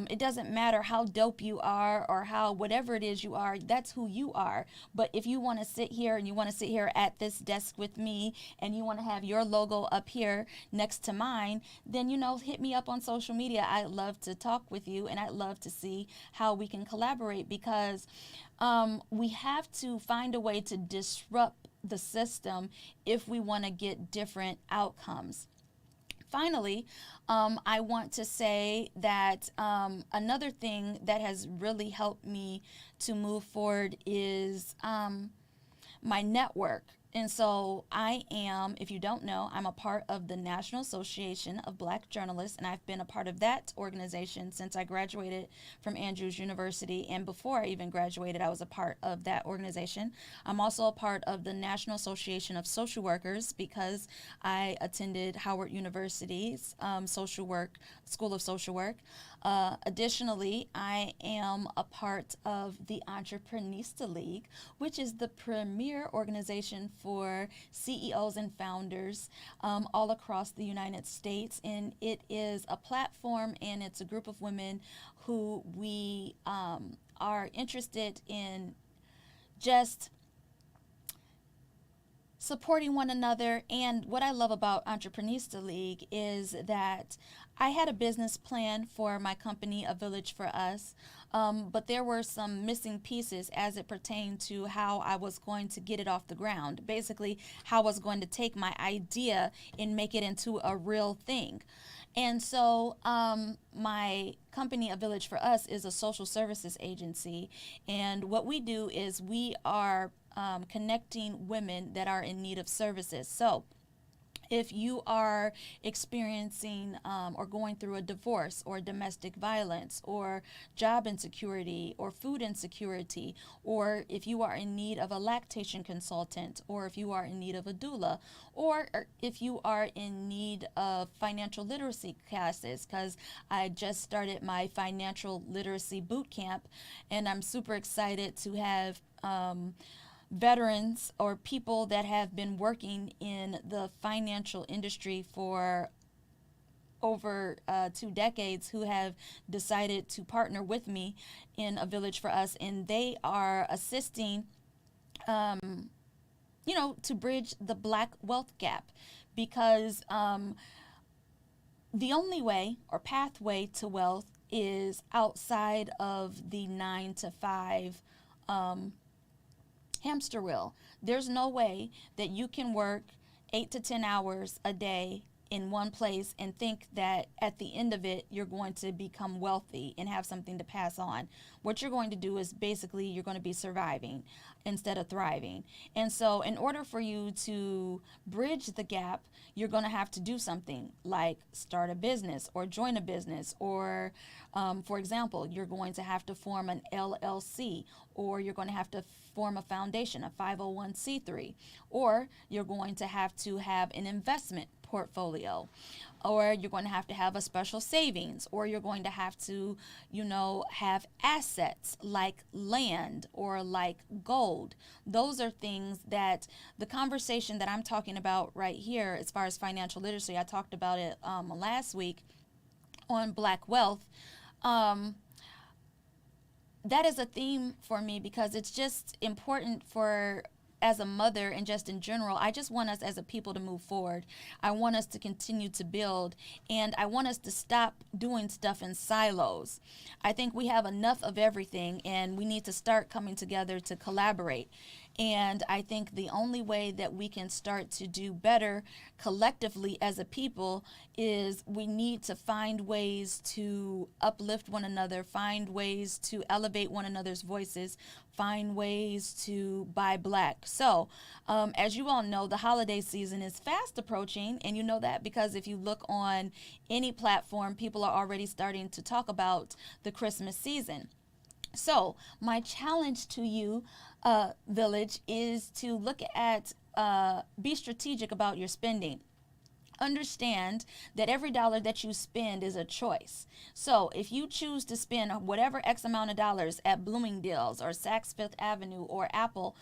it doesn't matter how dope you are or how whatever it is you are, that's who you are. But if you want to sit here and you want to sit here at this desk with me and you want to have your logo up here next to mine, then, hit me up on social media. I'd love to talk with you, and I'd love to see how we can collaborate, because we have to find a way to disrupt the system if we want to get different outcomes. Finally, I want to say that another thing that has really helped me to move forward is my network. And so I am, if you don't know, I'm a part of the National Association of Black Journalists, and I've been a part of that organization since I graduated from Andrews University. And before I even graduated, I was a part of that organization. I'm also a part of the National Association of Social Workers, because I attended Howard University's social work, School of Social Work. Additionally, I am a part of the Entreprenista League, which is the premier organization for CEOs and founders all across the United States. And it is a platform, and it's a group of women who we are interested in just supporting one another. And what I love about Entreprenista League is that I had a business plan for my company, A Village for Us, but there were some missing pieces as it pertained to how I was going to get it off the ground. Basically, how I was going to take my idea and make it into a real thing. And so my company, A Village for Us, is a social services agency. And what we do is we are connecting women that are in need of services. So if you are experiencing or going through a divorce or domestic violence or job insecurity or food insecurity, or if you are in need of a lactation consultant, or if you are in need of a doula, or if you are in need of financial literacy classes, because I just started my financial literacy boot camp, and I'm super excited to have veterans or people that have been working in the financial industry for over 2 decades who have decided to partner with me in A Village for Us, and they are assisting to bridge the Black wealth gap, because the only way or pathway to wealth is outside of the 9 to 5 hamster wheel. There's no way that you can work 8 to 10 hours a day in one place and think that at the end of it you're going to become wealthy and have something to pass on. What you're going to do is basically you're going to be surviving instead of thriving. And so in order for you to bridge the gap, you're going to have to do something like start a business or join a business, or for example, you're going to have to form an LLC, or you're going to have to form a foundation, a 501c3, or you're going to have an investment portfolio, or you're going to have a special savings, or you're going to have to, have assets like land or like gold. Those are things that the conversation that I'm talking about right here, as far as financial literacy, I talked about it last week on Black wealth. That is a theme for me because it's just important for, as a mother and just in general, I just want us as a people to move forward. I want us to continue to build, and I want us to stop doing stuff in silos. I think we have enough of everything, and we need to start coming together to collaborate. And I think the only way that we can start to do better collectively as a people is we need to find ways to uplift one another, find ways to elevate one another's voices, find ways to buy black. So, as you all know, the holiday season is fast approaching, and you know that because if you look on any platform, people are already starting to talk about the Christmas season. So, my challenge to you, Village, is to look at, be strategic about your spending. Understand that every dollar that you spend is a choice. So if you choose to spend whatever X amount of dollars at Bloomingdale's or Saks Fifth Avenue or Apple,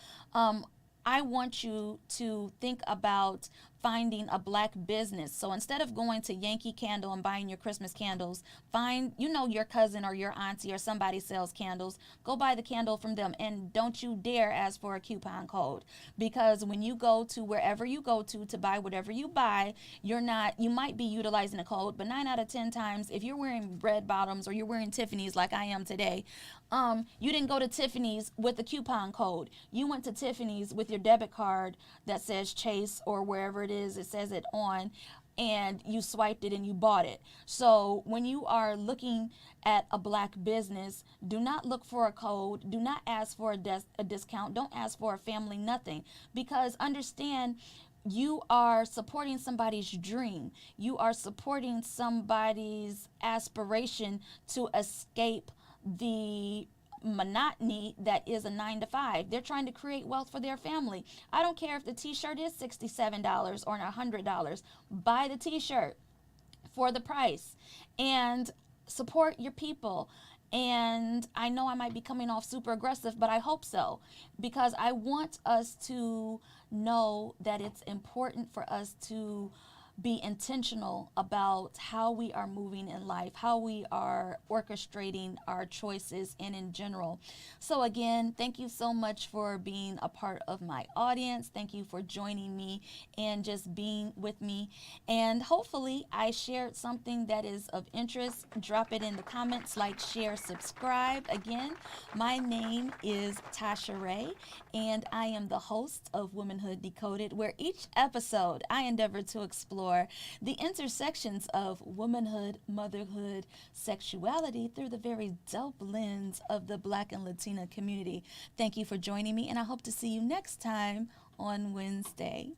I want you to think about finding a black business. So instead of going to Yankee Candle and buying your Christmas candles, find, your cousin or your auntie or somebody sells candles. Go buy the candle from them, and don't you dare ask for a coupon code, because when you go to wherever you go to buy whatever you buy, you might be utilizing a code, but 9 out of 10 times, if you're wearing red bottoms or you're wearing Tiffany's like I am today, you didn't go to Tiffany's with a coupon code. You went to Tiffany's with your debit card that says Chase, or wherever it is, it says it on, and you swiped it and you bought it. So when you are looking at a black business, do not look for a code. Do not ask for a discount. Don't ask for a family nothing, because understand, you are supporting somebody's dream. You are supporting somebody's aspiration to escape the monotony that is a 9 to 5. They're trying to create wealth for their family. I don't care if the t-shirt is $67 or $100. Buy the t-shirt for the price and support your people. And I know I might be coming off super aggressive, but I hope so, because I want us to know that it's important for us to be intentional about how we are moving in life, how we are orchestrating our choices, and in general. So again, thank you so much for being a part of my audience. Thank you for joining me and just being with me. And hopefully I shared something that is of interest. Drop it in the comments, like, share, subscribe. Again, my name is Tasha Ray, and I am the host of Womanhood Decoded, where each episode I endeavor to explore the intersections of womanhood, motherhood, sexuality through the very dope lens of the Black and Latina community. Thank you for joining me, and I hope to see you next time on Wednesday.